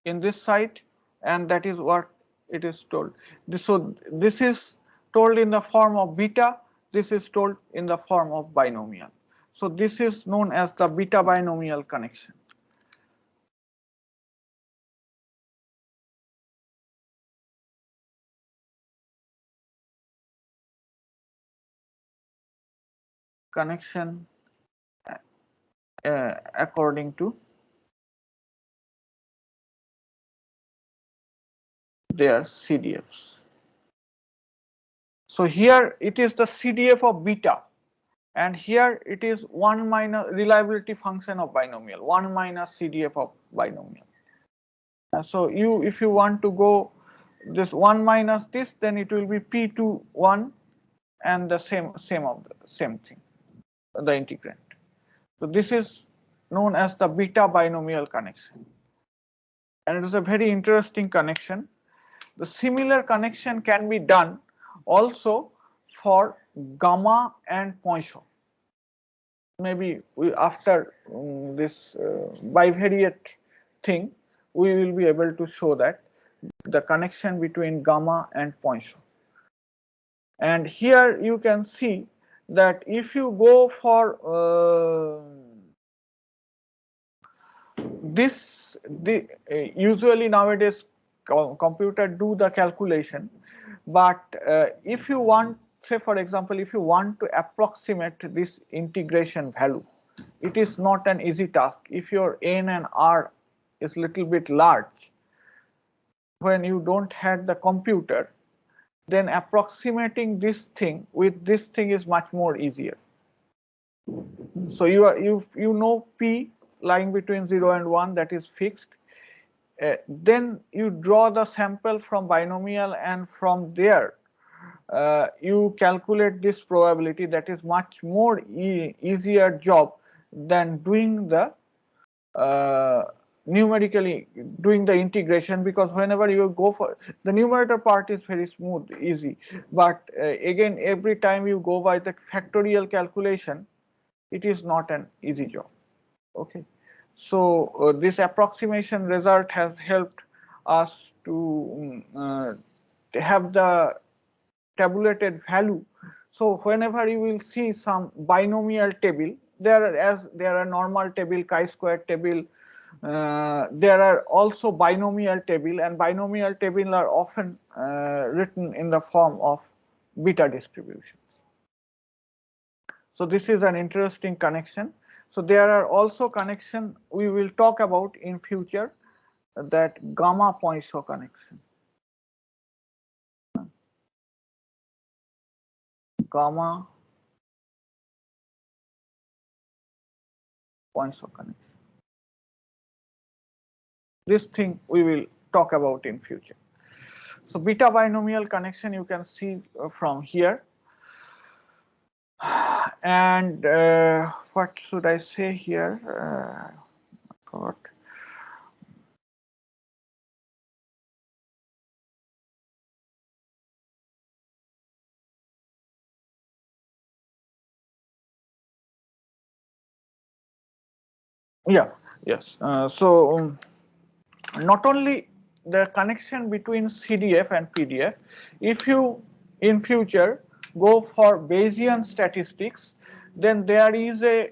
in this site, and that is what it is told. So this is told in the form of beta, this is told in the form of binomial. So this is known as the beta binomial connection. Connection according to their CDFs. So here it is the CDF of beta, and here it is 1 minus reliability function of binomial, 1 minus CDF of binomial. So if you want to go this 1 minus this, then it will be p to 1 and the same thing, the integrand. So this is known as the beta binomial connection, and it is a very interesting connection. The similar connection can be done also for gamma and Poisson. Maybe after this bivariate thing, we will be able to show that the connection between gamma and Poisson. And here you can see that if you go for usually nowadays computer do the calculation, but if you want, say for example, if you want to approximate this integration value, it is not an easy task. If your n and r is little bit large, when you don't have the computer, then approximating this thing with this thing is much more easier. So you know p lying between 0 and 1, that is fixed. Then you draw the sample from binomial, and from there you calculate this probability. That is much more easier job than doing the numerically doing the integration, because whenever you go for the numerator part is very smooth, easy, but again every time you go by the factorial calculation, it is not an easy job. Okay, so this approximation result has helped us to have the tabulated value. So whenever you will see some binomial table, there are normal table, chi-square table, there are also binomial table, and binomial table are often written in the form of beta distributions. So this is an interesting connection. So there are also connection we will talk about in future, that gamma Poisson connection. gamma points of connection. This thing we will talk about in future. So beta binomial connection you can see from here. And what should I say here? Forgot. Yeah, yes. Not only the connection between CDF and PDF, if you in future go for Bayesian statistics, then there is a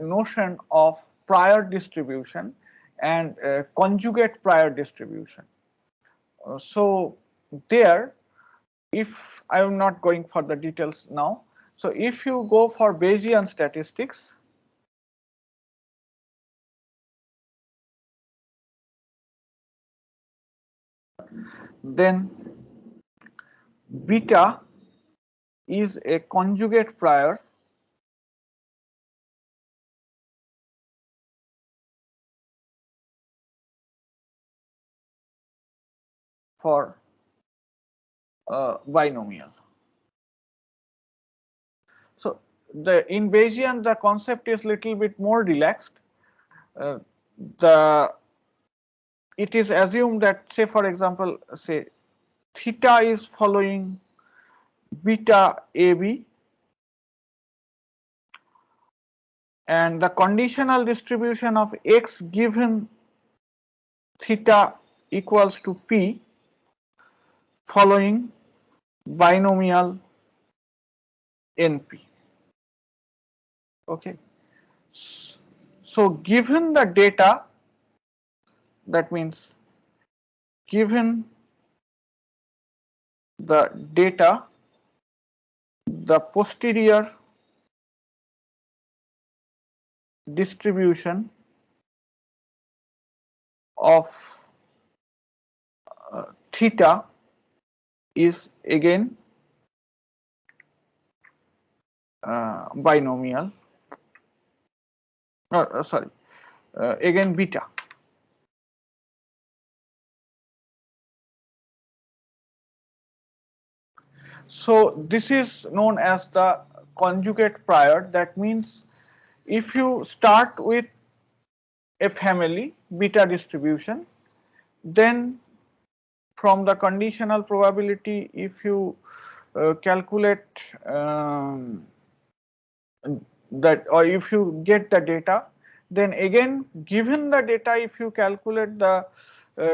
notion of prior distribution and conjugate prior distribution. So there, if I am not going for the details now, so if you go for Bayesian statistics, then beta is a conjugate prior for binomial. So in Bayesian the concept is little bit more relaxed. It is assumed that, say for example, say theta is following beta AB, and the conditional distribution of x given theta equals to p following binomial NP. Okay. So given the data, that means given the data, the posterior distribution of theta is again binomial, again beta. So this is known as the conjugate prior. That means if you start with a family beta distribution, then from the conditional probability, if you calculate that, or if you get the data, then again given the data, if you calculate the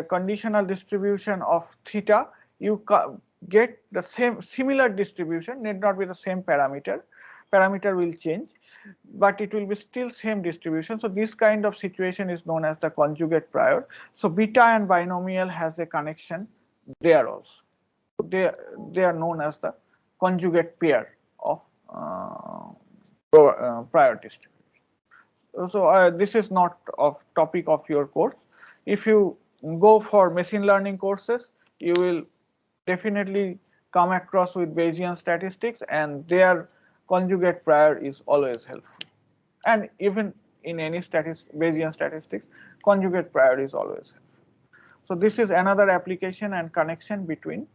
conditional distribution of theta, you get the same similar distribution, need not be the same parameter will change, but it will be still same distribution. So this kind of situation is known as the conjugate prior. So beta and binomial has a connection there also. They are known as the conjugate pair of prior distribution. So this is not of topic of your course. If you go for machine learning courses, you will definitely come across with Bayesian statistics, and their conjugate prior is always helpful. And even in any Bayesian statistics, conjugate prior is always helpful. So this is another application and connection between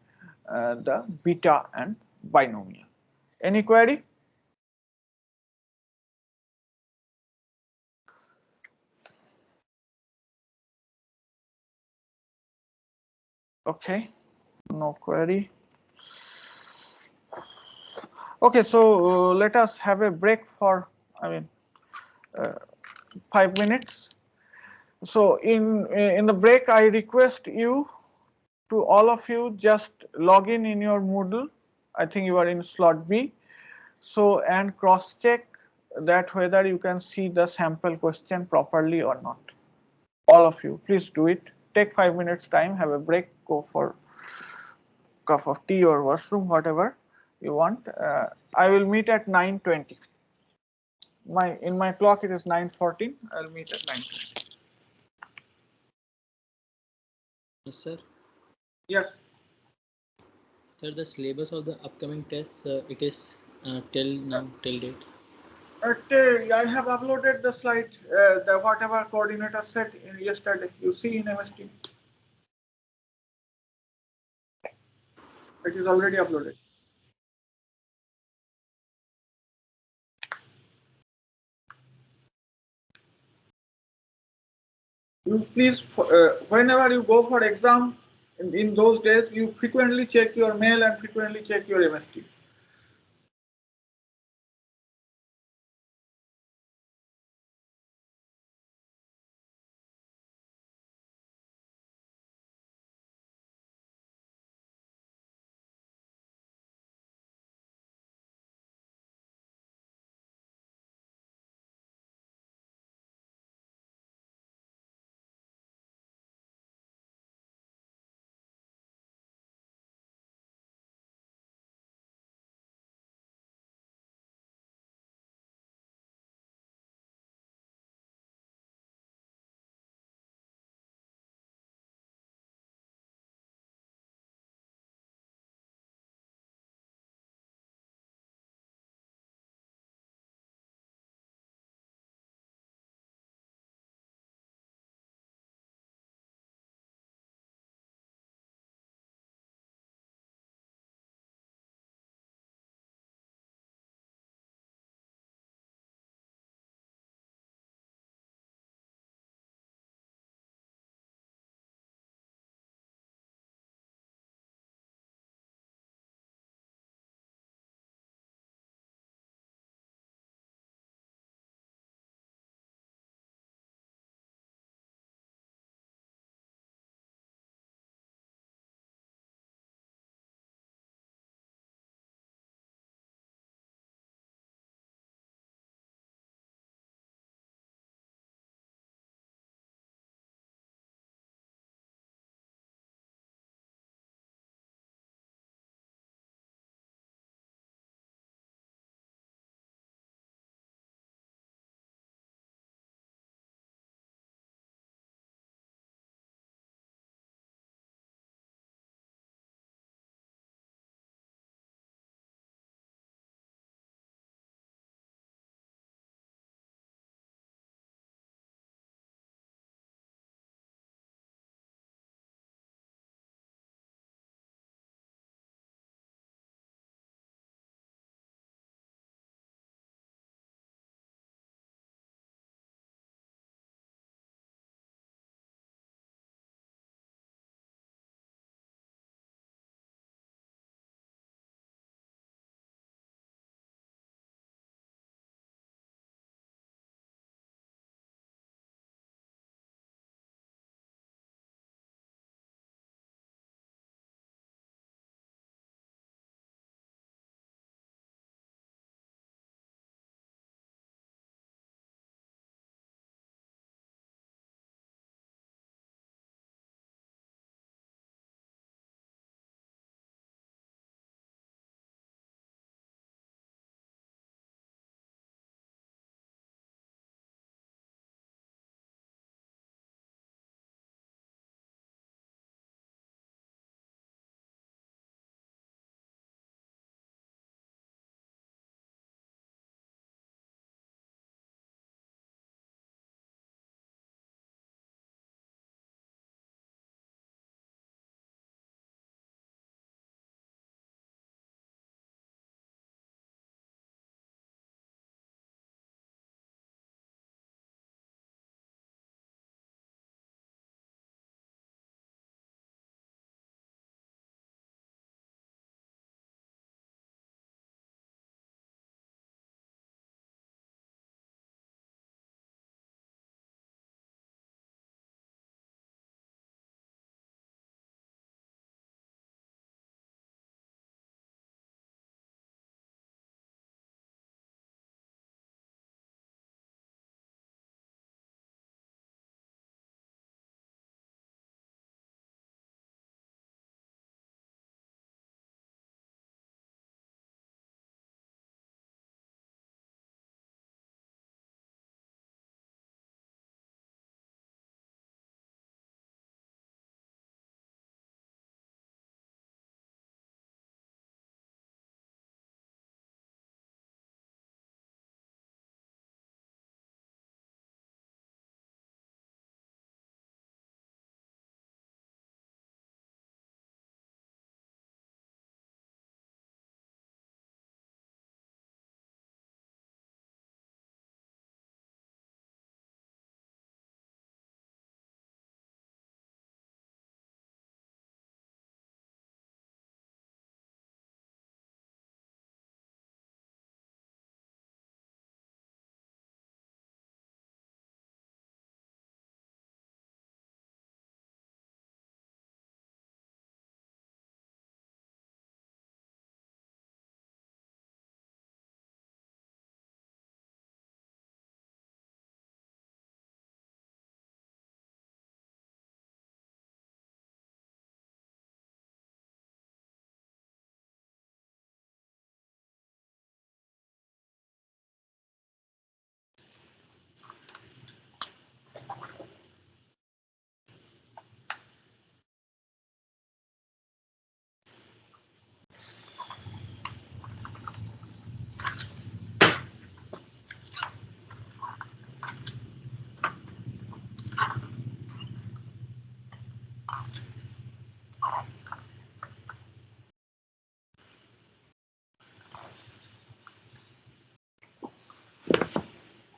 the beta and binomial. Any query? Okay, no query. Okay, so let us have a break for 5 minutes. So in the break, I request you to all of you just log in your Moodle. I think you are in slot B. So and cross check that whether you can see the sample question properly or not. All of you, please do it. Take 5 minutes time, have a break, go for cup of tea or washroom, whatever you want. I will meet at 9:20. In my clock it is 9:14. I'll meet at 9:20. Yes, sir. Yes. Sir, the syllabus of the upcoming tests, it is Till now, till date. Okay, I have uploaded the slide, the whatever coordinator set in yesterday. You see in MST. It is already uploaded. You please, whenever you go for exam in those days, you frequently check your mail and frequently check your MST.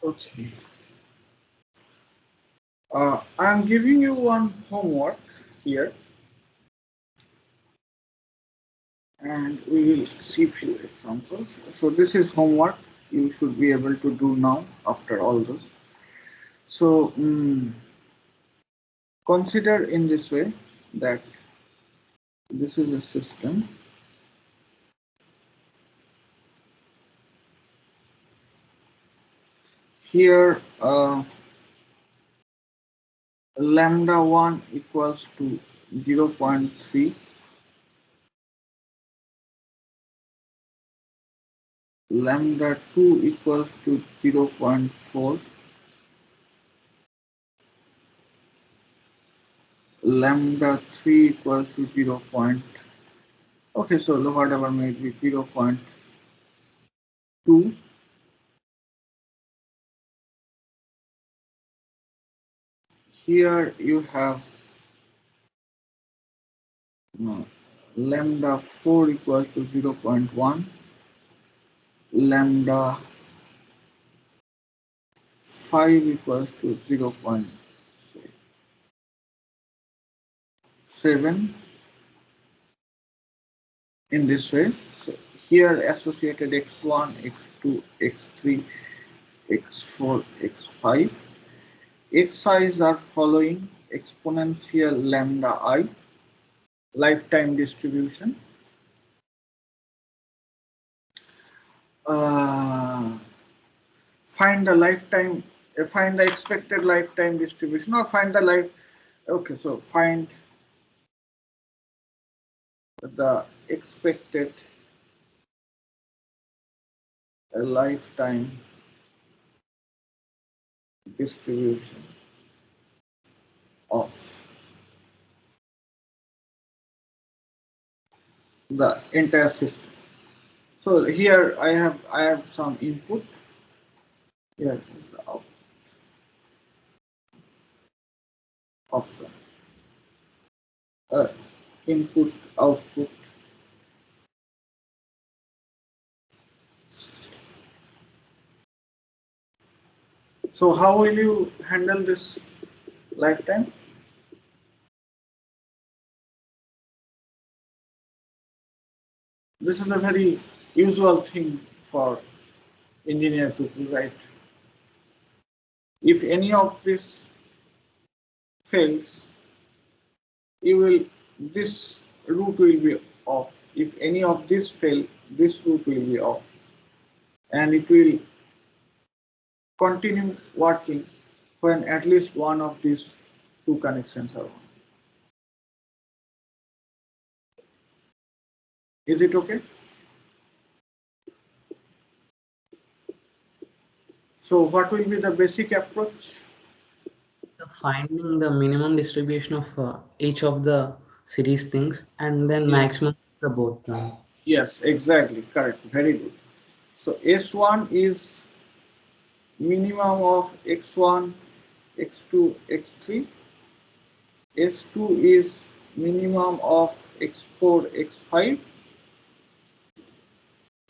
Okay. I'm giving you one homework here, and we will see few examples. So this is homework you should be able to do now after all this. So consider in this way that this is a system. Here lambda 1 equals to 0.3, lambda 2 equals to 0.4, lambda 3 equals to 0. Okay, so whatever may be 0.2. Here you have lambda 4 equals to 0.1, lambda 5 equals to 0.7 in this way. So here associated x1, x2, x3, x4, x5. Xi's are following exponential lambda I lifetime distribution. Find the lifetime, find the expected lifetime distribution, or find the life. Okay, so find the expected lifetime distribution of the entire system. So here I have some input. Here is the output of the input output. So how will you handle this lifetime? This is a very usual thing for engineer people, right? If any of this fails, this route will be off. If any of this fail, this route will be off, and it will continue working when at least one of these two connections are on. Is it okay? So what will be the basic approach? Finding the minimum distribution of each of the series things and then maximum the both. Yes, exactly, correct, very good. So S1 is minimum of x1, x2, x3. S2 is minimum of x4, x5,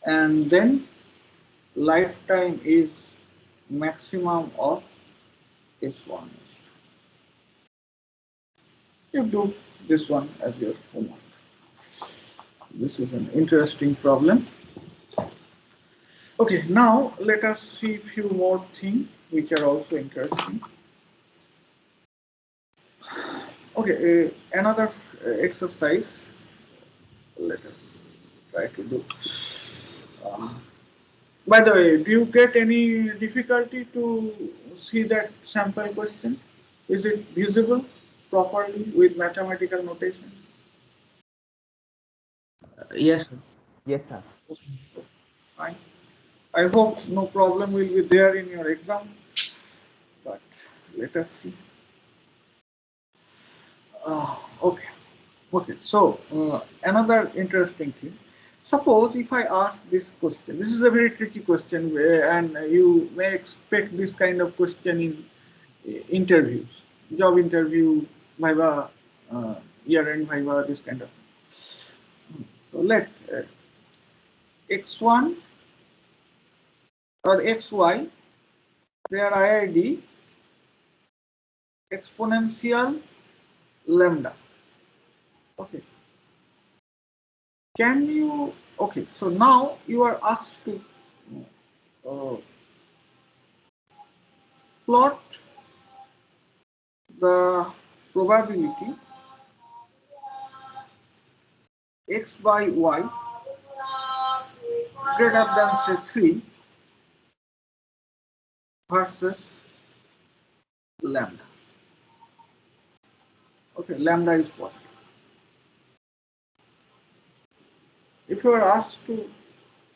and then lifetime is maximum of S1. You do this one as your homework. This is an interesting problem. Okay, now let us see a few more things which are also interesting. Okay, another exercise. Let us try to do. By the way, do you get any difficulty to see that sample question? Is it visible properly with mathematical notation? Yes, sir. Yes, sir. Fine. I hope no problem will be there in your exam, but let us see. Okay. Okay. So another interesting thing. Suppose if I ask this question, this is a very tricky question, and you may expect this kind of question in interviews, job interview, viva, year-end viva, this kind of. So let x1 or xy their IID exponential lambda. Okay. Can you, okay, so now you are asked to plot the probability x by y greater than say 3 versus lambda. Okay, lambda is what? If you are asked to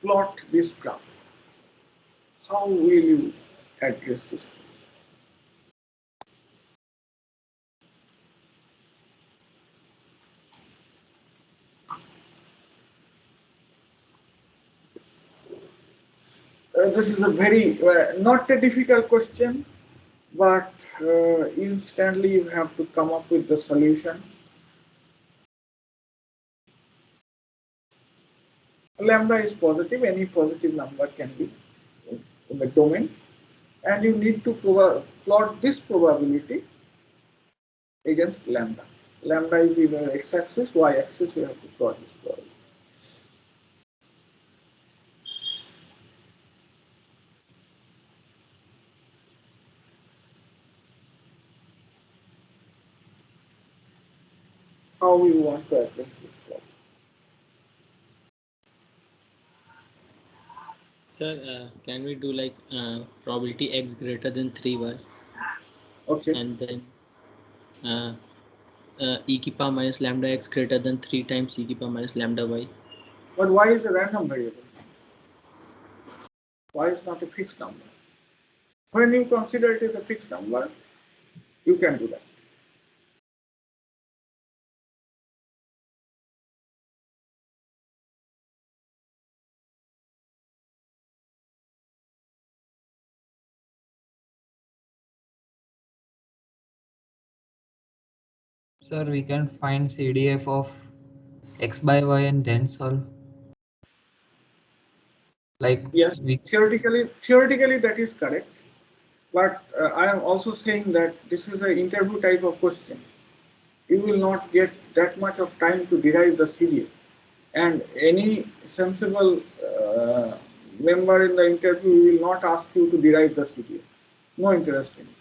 plot this graph, how will you address this? This is a very, not a difficult question, but instantly you have to come up with the solution. Lambda is positive, any positive number can be in the domain, and you need to plot this probability against lambda. Lambda is in the x-axis, y-axis you have to plot this probability. How we want to address this problem? Sir, can we do like probability x greater than 3y Okay. and then e की power minus lambda x greater than 3 times e की power minus lambda y? But y is a random variable. Y is not a fixed number. When you consider it as a fixed number, you can do that. Sir, we can find CDF of x by y and then solve. Like Yes, we theoretically that is correct. But I am also saying that this is an interview type of question. You will not get that much of time to derive the CDF. And any sensible member in the interview will not ask you to derive the CDF. No interest in it.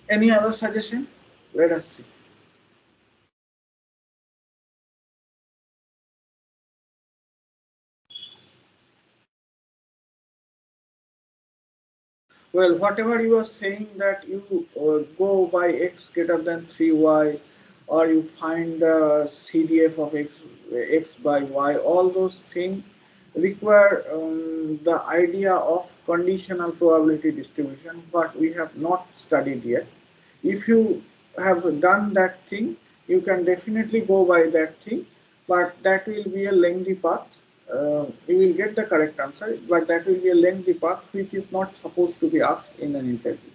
Any other suggestion? Let us see. Well, whatever you are saying that you go by x greater than 3y, or you find the CDF of x by y, all those things require the idea of conditional probability distribution, but we have not studied yet. If you have done that thing, you can definitely go by that thing, but that will be a lengthy path. You will get the correct answer, but that will be a lengthy path which is not supposed to be asked in an interview.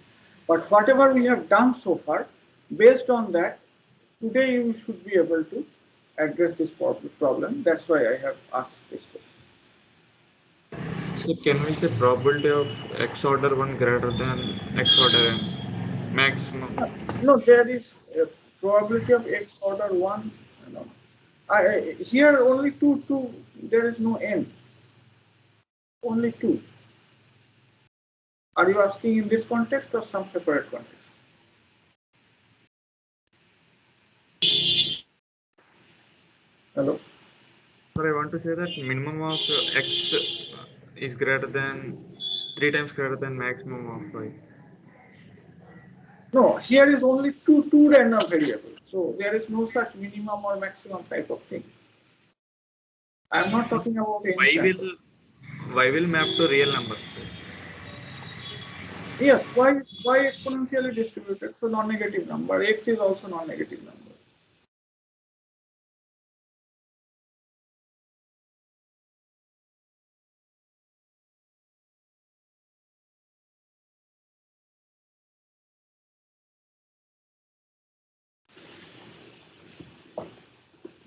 But whatever we have done so far, based on that, today you should be able to address this problem. That's why I have asked this question. So can we say probability of x order 1 greater than x order n maximum? No, there is a probability of x order 1. No. Here only two, there is no n. Only 2. Are you asking in this context or some separate context? Hello? Sir, I want to say that minimum of x is greater than 3 times greater than maximum of y. No, here is only two random variables. So there is no such minimum or maximum type of thing. I am not talking about any y will map to real numbers. Yes, y exponentially distributed, so non-negative number. X is also non-negative number.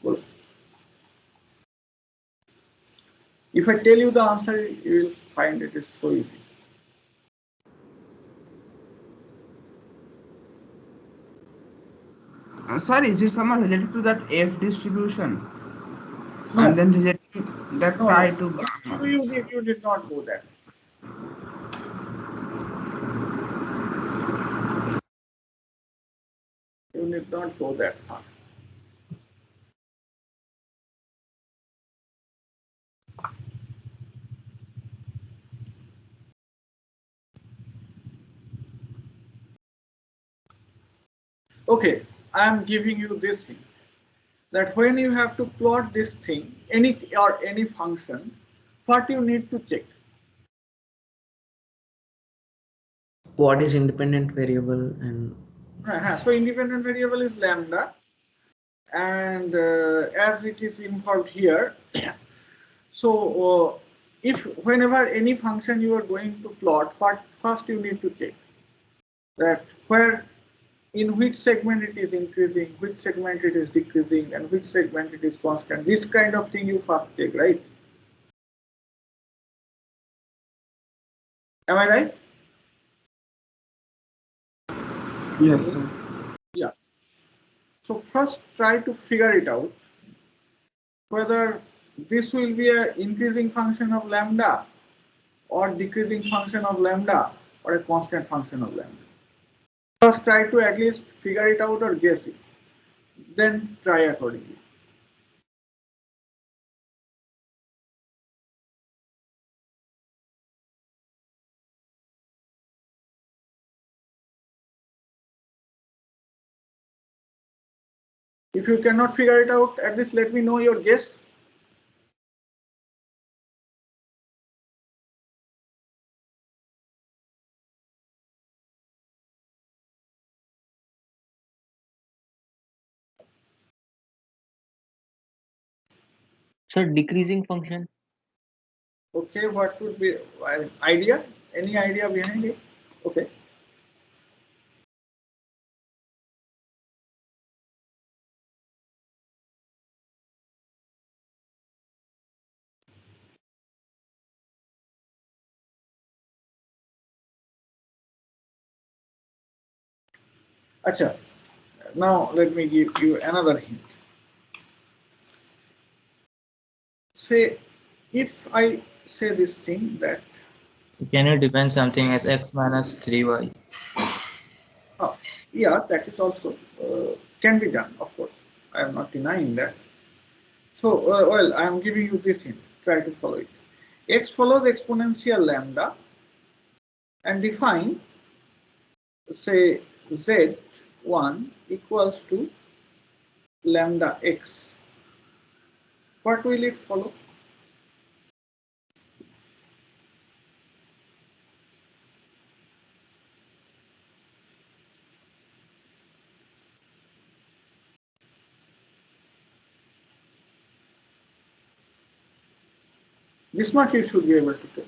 Good. If I tell you the answer, you will find it is so easy. Sir, is it somehow related to that F distribution? No. And then rejecting that No, pi no. to gamma? You did not go there. You did not go that far. Okay, I am giving you this thing, that when you have to plot this thing, any function, what you need to check? What is independent variable and So independent variable is lambda, and as it is involved here, so if whenever any function you are going to plot, what first you need to check? That where, in which segment it is increasing, which segment it is decreasing, and which segment it is constant. This kind of thing you first check, right? Am I right? Yes, sir. Yeah. So first try to figure it out whether this will be an increasing function of lambda or decreasing function of lambda or a constant function of lambda. First try to at least figure it out or guess it. Then try accordingly. If you cannot figure it out, at least let me know your guess. Sir, decreasing function. Okay, what would be idea? Any idea behind it? Okay. Acha. Now let me give you another hint. Say, if I say this thing that Can you define something as x minus 3y? yeah, that is also can be done, of course. I am not denying that. So, well, I am giving you this hint. Try to follow it. X follows exponential lambda and define, say, z1 equals to lambda x. What will it follow? This much you should be able to tell.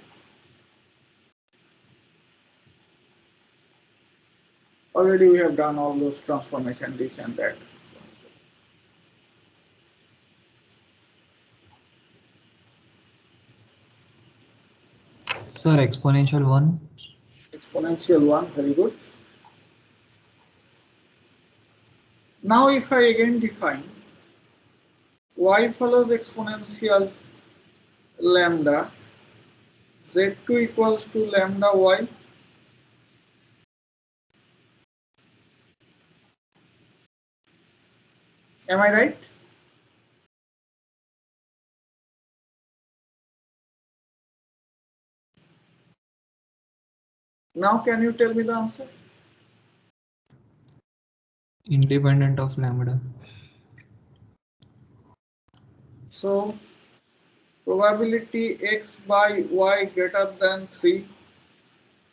Already we have done all those transformation, this and that. Sir, exponential 1. Exponential 1, very good. Now if I again define y follows exponential lambda, z2 equals to lambda y. Am I right? Now can you tell me the answer? Independent of lambda. So probability x by y greater than 3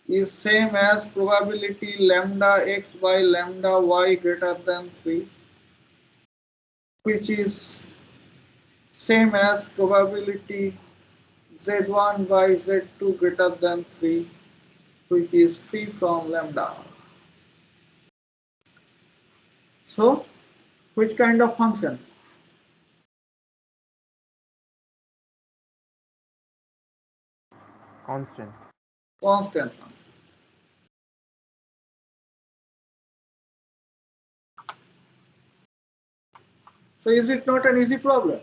is same as probability lambda x by lambda y greater than 3, which is same as probability z1 by z2 greater than 3, which is free from lambda. So, which kind of function? Constant. Constant function. So, is it not an easy problem?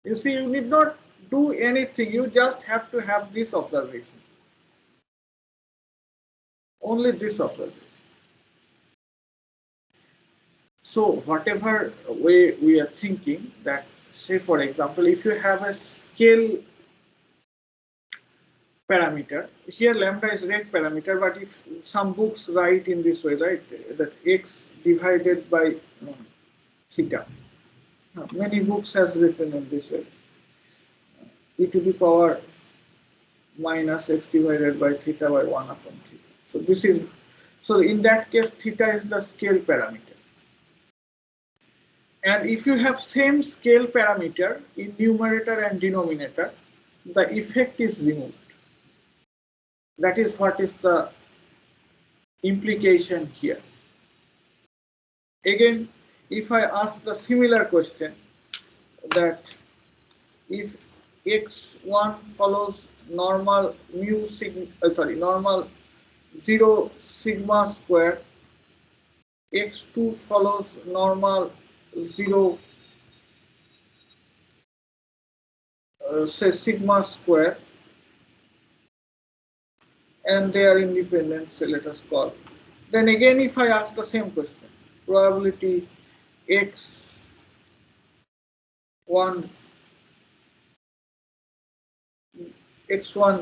You see, you need not do anything, you just have to have this observation. Only this observation. So, whatever way we are thinking that, say for example, if you have a scale parameter, here lambda is rate parameter, but if some books write in this way, right, that x divided by theta. Many books has written in this way, e to the power minus x divided by theta by 1 upon theta. So this is, so in that case theta is the scale parameter. And if you have same scale parameter in numerator and denominator, the effect is removed. That is what is the implication here. Again, if I ask the similar question that if x1 follows normal mu sigma, normal 0 sigma square, x2 follows normal 0 say sigma square, and they are independent, so let us call. Then again, if I ask the same question, probability x1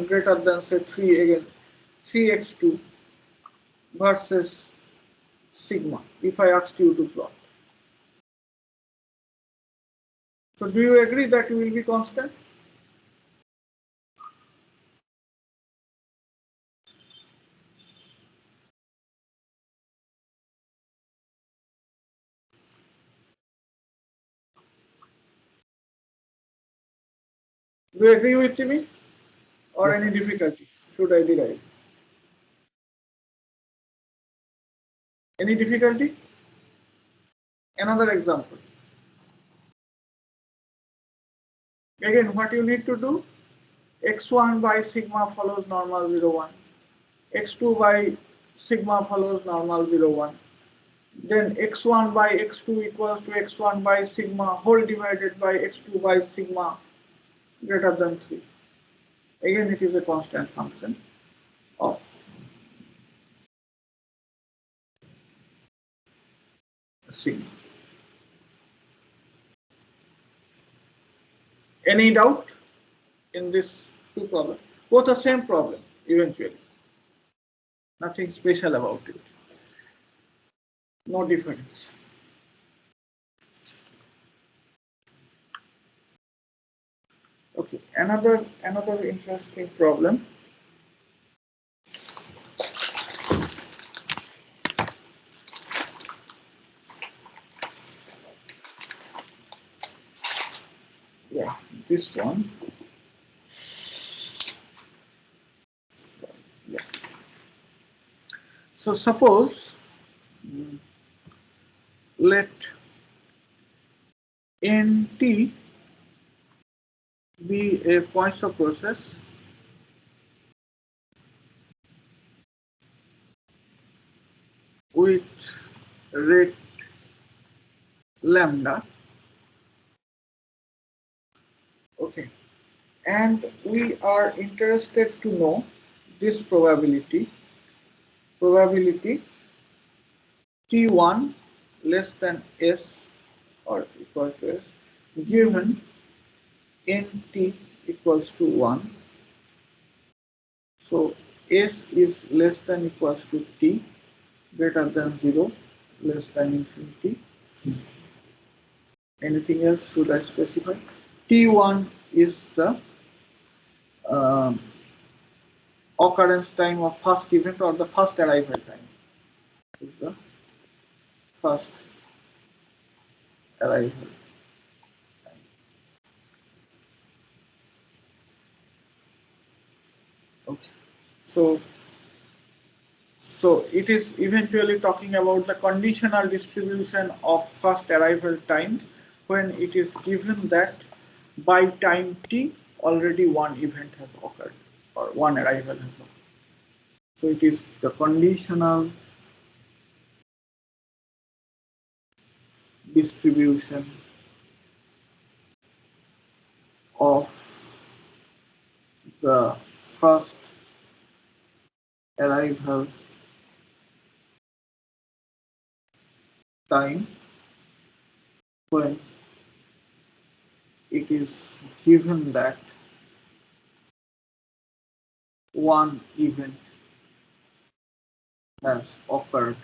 greater than say 3, again 3x2 versus sigma, if I asked you to plot. So do you agree that it will be constant? Do you agree with me? Or Yes, any difficulty? Should I derive? Any difficulty? Another example. Again, what you need to do? x1 by sigma follows normal 0, 1. x2 by sigma follows normal 0, 1. Then x1 by x2 equals to x1 by sigma whole divided by x2 by sigma greater than 3. Again, it is a constant function of sigma. Any doubt in this two problems? Both the same problem eventually. Nothing special about it. No difference. Okay, another interesting problem. Yeah, this one. Yeah. So suppose let nt be a Poisson process with rate lambda. Okay, and we are interested to know this probability t1 less than s or equal to s given nt equals to 1. So s is less than equals to t, greater than 0, less than infinity. Anything else should I specify? T1 is the occurrence time of first event or the first arrival time. Is the first arrival time. Okay. So it is eventually talking about the conditional distribution of first arrival time when it is given that by time t already one event has occurred or one arrival has occurred. So it is the conditional distribution of the first arrival time when it is given that one event has occurred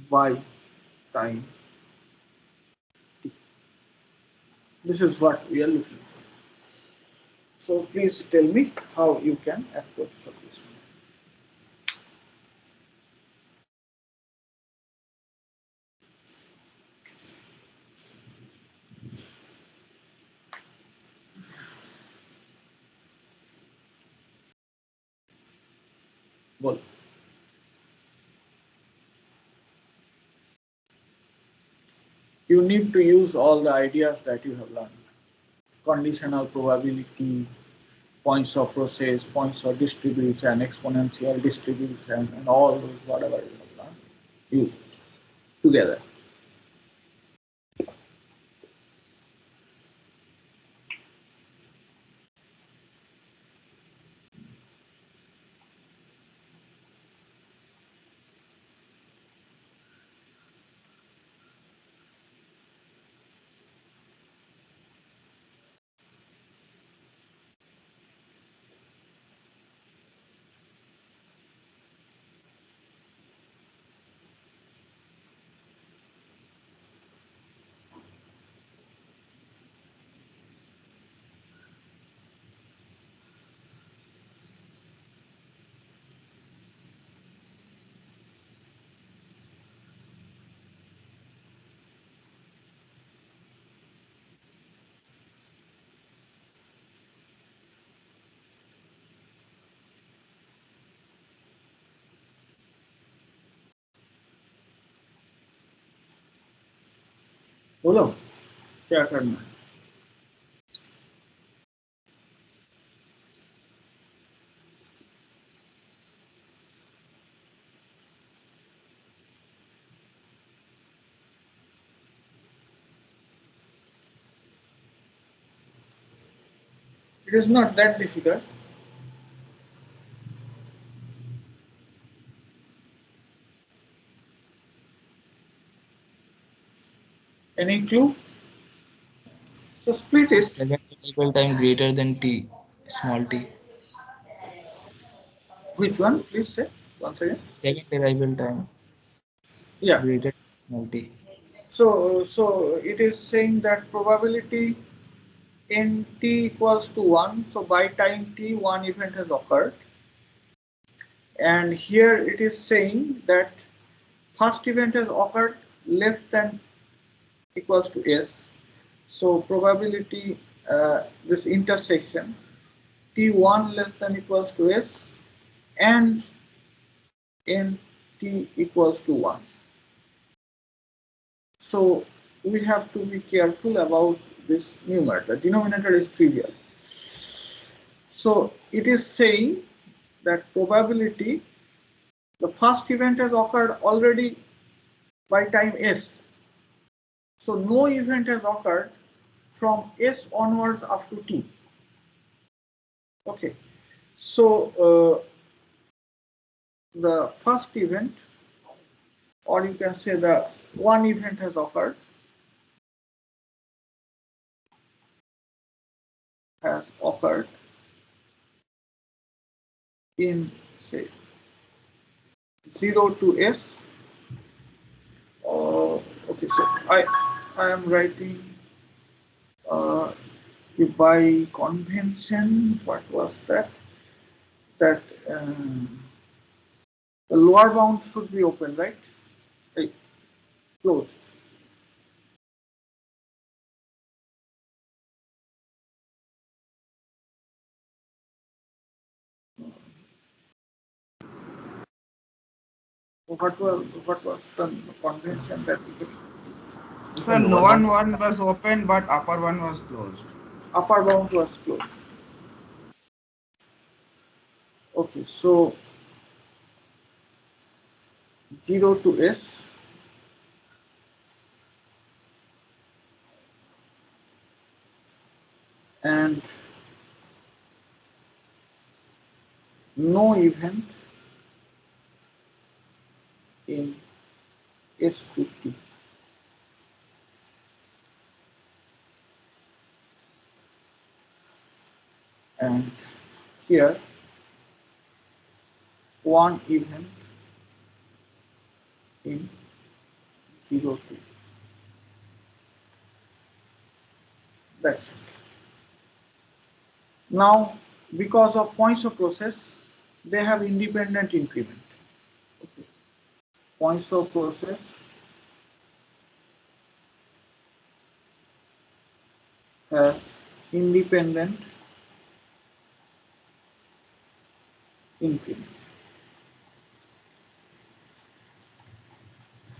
by time t. This is what we are looking for. So please tell me how you can approach for this one. Well, you need to use all the ideas that you have learned. Conditional probability, points of process, points of distribution, exponential distribution, and all those whatever you have learned, use it together. बोलो क्या करना है? It is not that difficult. Any clue? So split it. Second arrival time greater than t, small t. Which one? Please say once again. Second arrival time Yeah. greater than small t. So it is saying that probability in t equals to 1. So by time t, one event has occurred. And here it is saying that first event has occurred less than equals to s. So probability, this intersection, t1 less than equals to s and n t equals to 1. So we have to be careful about this numerator. Denominator is trivial. So it is saying that probability, the first event has occurred already by time s. So no event has occurred from s onwards up to t. Okay. So the first event, or you can say the one event has occurred, in say 0 to s I am writing by convention. What was that? That the lower bound should be open, right? Right, closed. What was the convention that we could? So lower one was open, but upper one was closed. Upper bound was closed. Okay, so 0 to S and no event in S to T. And here one event in 0 to. That's it. Now, because of Poinsot process, they have independent increment. Okay. Poinsot process has independent increment.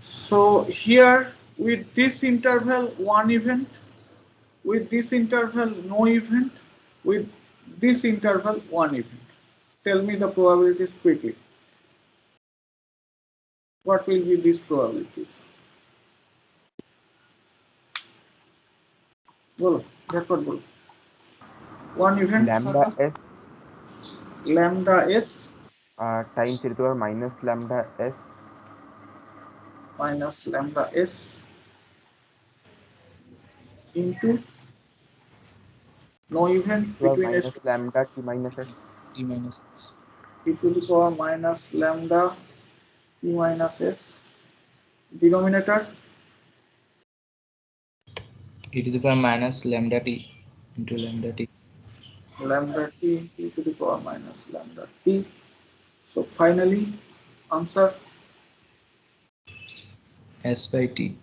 So here with this interval one event, with this interval no event, with this interval one event. Tell me the probabilities quickly. What will be these probabilities? Bolo, record bolo. One event. Lambda s Lambda s times e to the power minus lambda s minus lambda s into no event to the power between s minus lambda t minus s. T minus s. e to the power minus lambda t minus s. Denominator E to the power minus lambda t into lambda t. lambda t e to the power minus lambda t. So finally, answer S by t.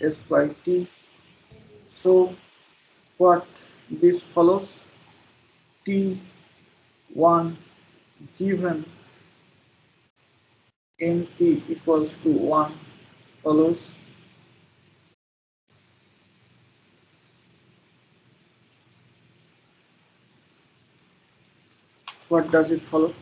s by t. So what this follows? T1 given np equals to 1 follows. What does it follow?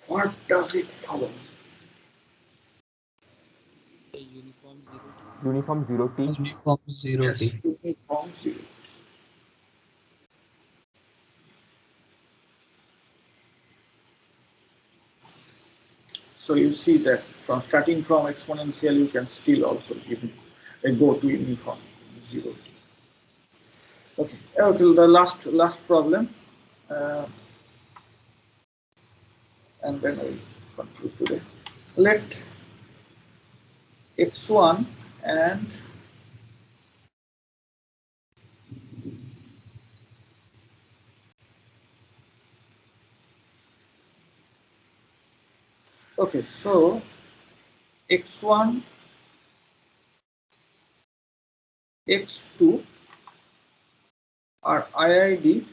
What does it follow? Uniform 0 T. Uniform 0 t. Uniform 0 Yes, t. uniform 0. So you see that from starting from exponential, you can still also go to uniform 0. Okay, okay, the last problem, and then I conclude today. Let x1 and okay, so x1, x2 are IID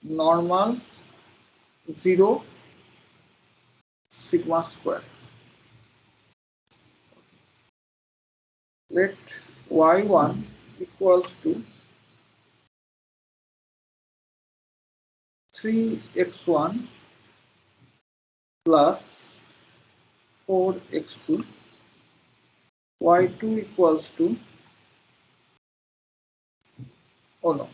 normal 0 sigma square. Let y1 equals to 3x1 plus 4x2, y2 equals to, oh no,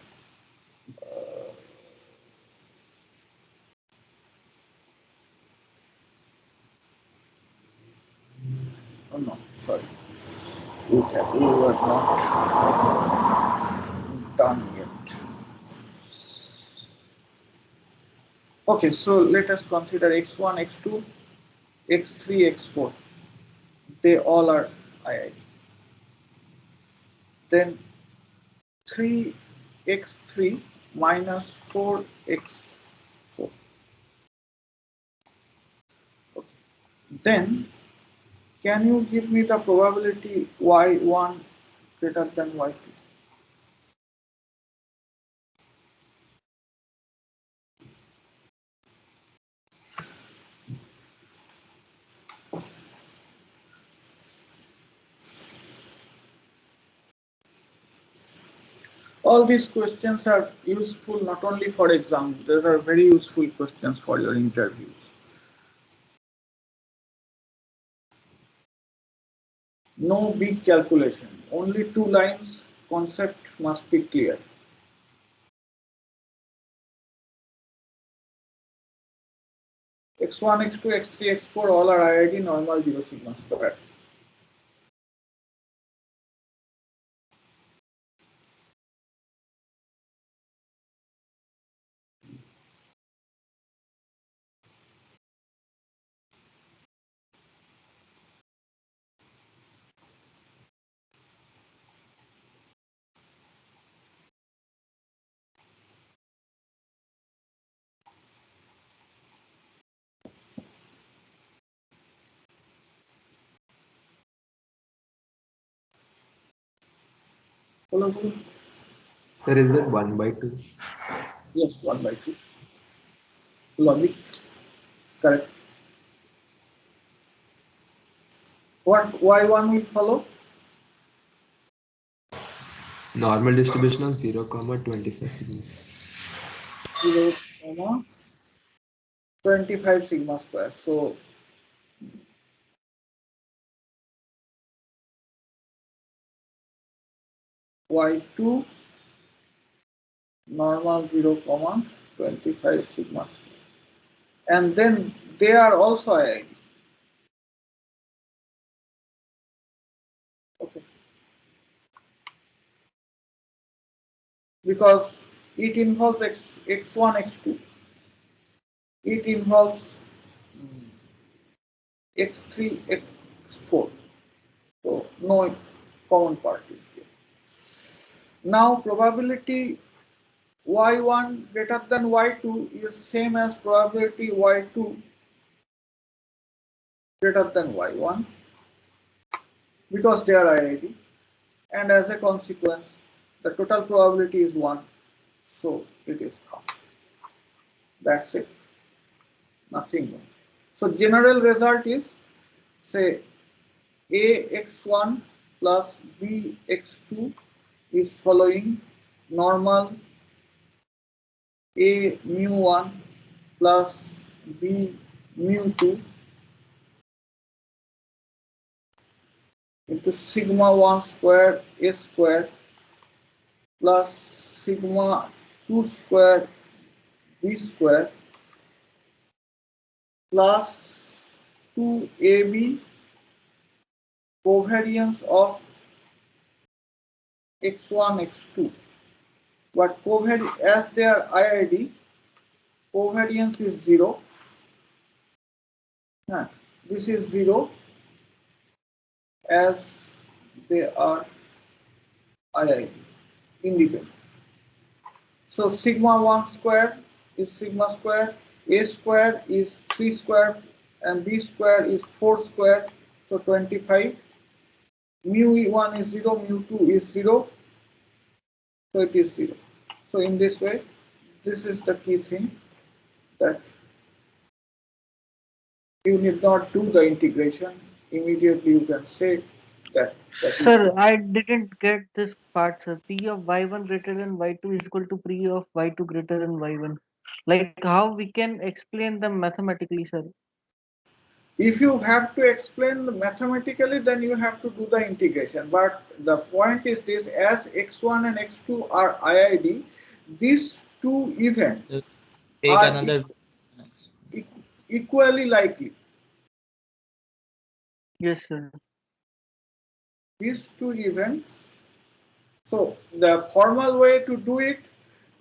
oh no, sorry, we were not done yet. Okay, so let us consider x1, x2, x3, x4. They all are IID. Then 3x3 minus 4x4. Okay. Then can you give me the probability y1 greater than y2? All these questions are useful not only for exams, they are very useful questions for your interviews. No big calculation, only 2 lines, concept must be clear. x1, x2, x3, x4 all are IID normal 0 sigma square. Follow, follow? Sir, is it 1 by 2? Yes, 1 by 2. Logic, correct. What y1 will follow? Normal distribution of 0, 25 sigma. 0, 25 sigma square. So y2 normal 0, 25 sigma. And then they are also IID. Okay. Because it involves x1, x2. It involves x3, x4. So no common part is here. Now probability y1 greater than y2 is same as probability y2 greater than y1 because they are IID, and as a consequence the total probability is 1, so it is half. That's it, nothing more. So general result is, say, ax1 plus bx2 is following normal a mu1 plus b mu2 into sigma 1 square a square plus sigma 2 square b square plus 2ab covariance of x1, x2. But as they are IID, covariance is 0. This is 0 as they are IID, independent. So sigma 1 square is sigma square, a square is 3 square, and b square is 4 square, so 25. Mu1 is 0, mu2 is 0, so it is 0. So in this way, this is the key thing, that you need not do the integration. Immediately you can say that. Sir, I didn't get this part, sir. P of y1 greater than y2 is equal to P of y2 greater than y1. Like how we can explain them mathematically, sir? If you have to explain mathematically, then you have to do the integration. But the point is this: as x1 and x2 are IID, these two events Just take are another. equally likely. Yes, sir. These two events. So the formal way to do it,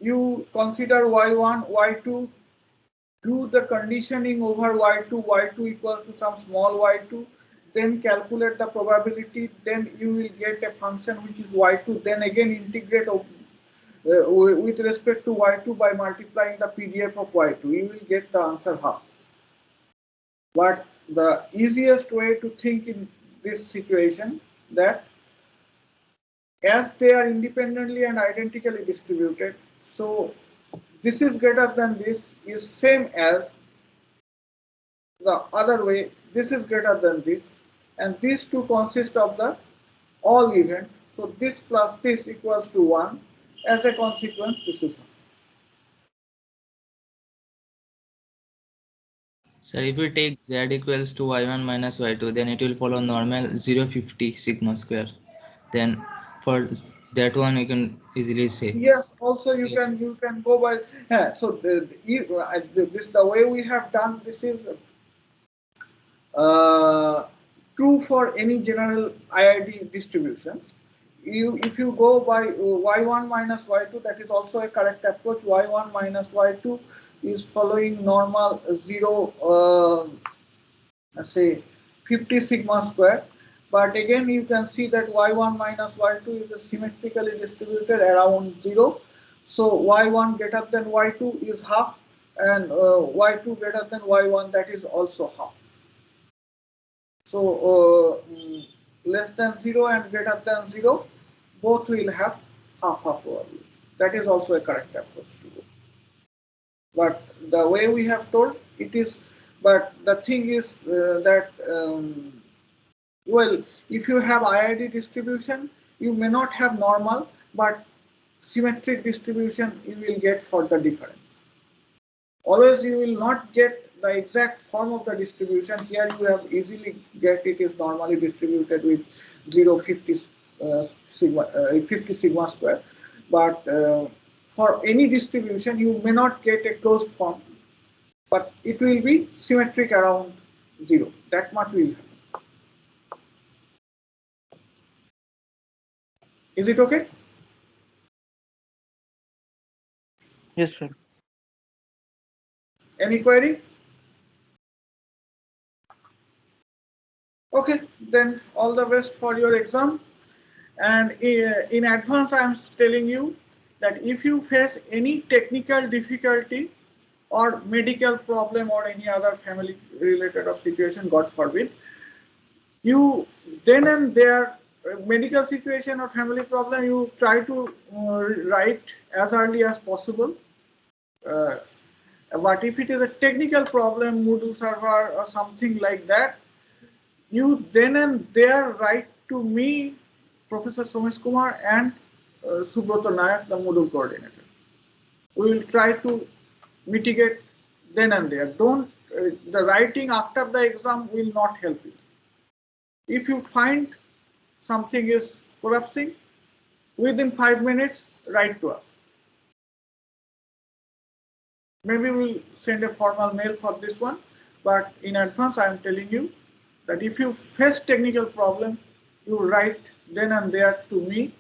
you consider y1, y2 do the conditioning over y2 equals to some small y2, then calculate the probability, then you will get a function which is y2, then again integrate with respect to y2 by multiplying the PDF of y2, you will get the answer half. But the easiest way to think in this situation, that as they are independently and identically distributed, so this is greater than this is same as the other way, this is greater than this, and these two consist of the all event. So this plus this equals to 1. As a consequence, this is 1. So if we take z equals to y1 minus y2, then it will follow normal 050 sigma square. Then for that one you can easily say. Yes, also you Yes. can go by. So the way we have done this is true for any general IID distribution. If you go by y1 minus y2, that is also a correct approach. Y1 minus y2 is following normal 0, let's say 50 sigma square. But again, you can see that y1 minus y2 is symmetrically distributed around 0. So y1 greater than y2 is half, and y2 greater than y1, that is also half. So less than 0 and greater than 0, both will have half probability. That is also a correct approach to go. But the way we have told it is, but the thing is that well, if you have IID distribution, you may not have normal, but symmetric distribution you will get for the difference. Always you will not get the exact form of the distribution. Here you have easily get it is normally distributed with 0.50 50 sigma square. But for any distribution, you may not get a closed form, but it will be symmetric around 0. That much will happen. Is it okay? Yes, sir. Any query? Okay, then all the best for your exam. And in advance, I am telling you that if you face any technical difficulty or medical problem or any other family related of situation, God forbid, you then and there, medical situation or family problem, you try to write as early as possible. But if it is a technical problem, Moodle server or something like that, you then and there write to me, Professor Somesh Kumar, and Subrata Nayak, the Moodle coordinator. We will try to mitigate then and there. Don't the writing after the exam will not help you. If you find something is collapsing, within 5 minutes, write to us. Maybe we'll send a formal mail for this one, but in advance, I am telling you that if you face technical problem, you write then and there to me,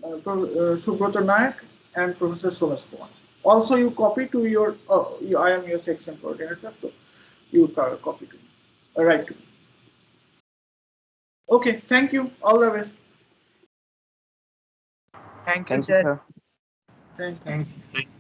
Subrata Nayak, and Professor Somesh Kumar. Also, you copy to your, I am your section coordinator, so you copy to me, write to me. Okay, thank you. All the best. Thank you, sir. Thank you. Thank you.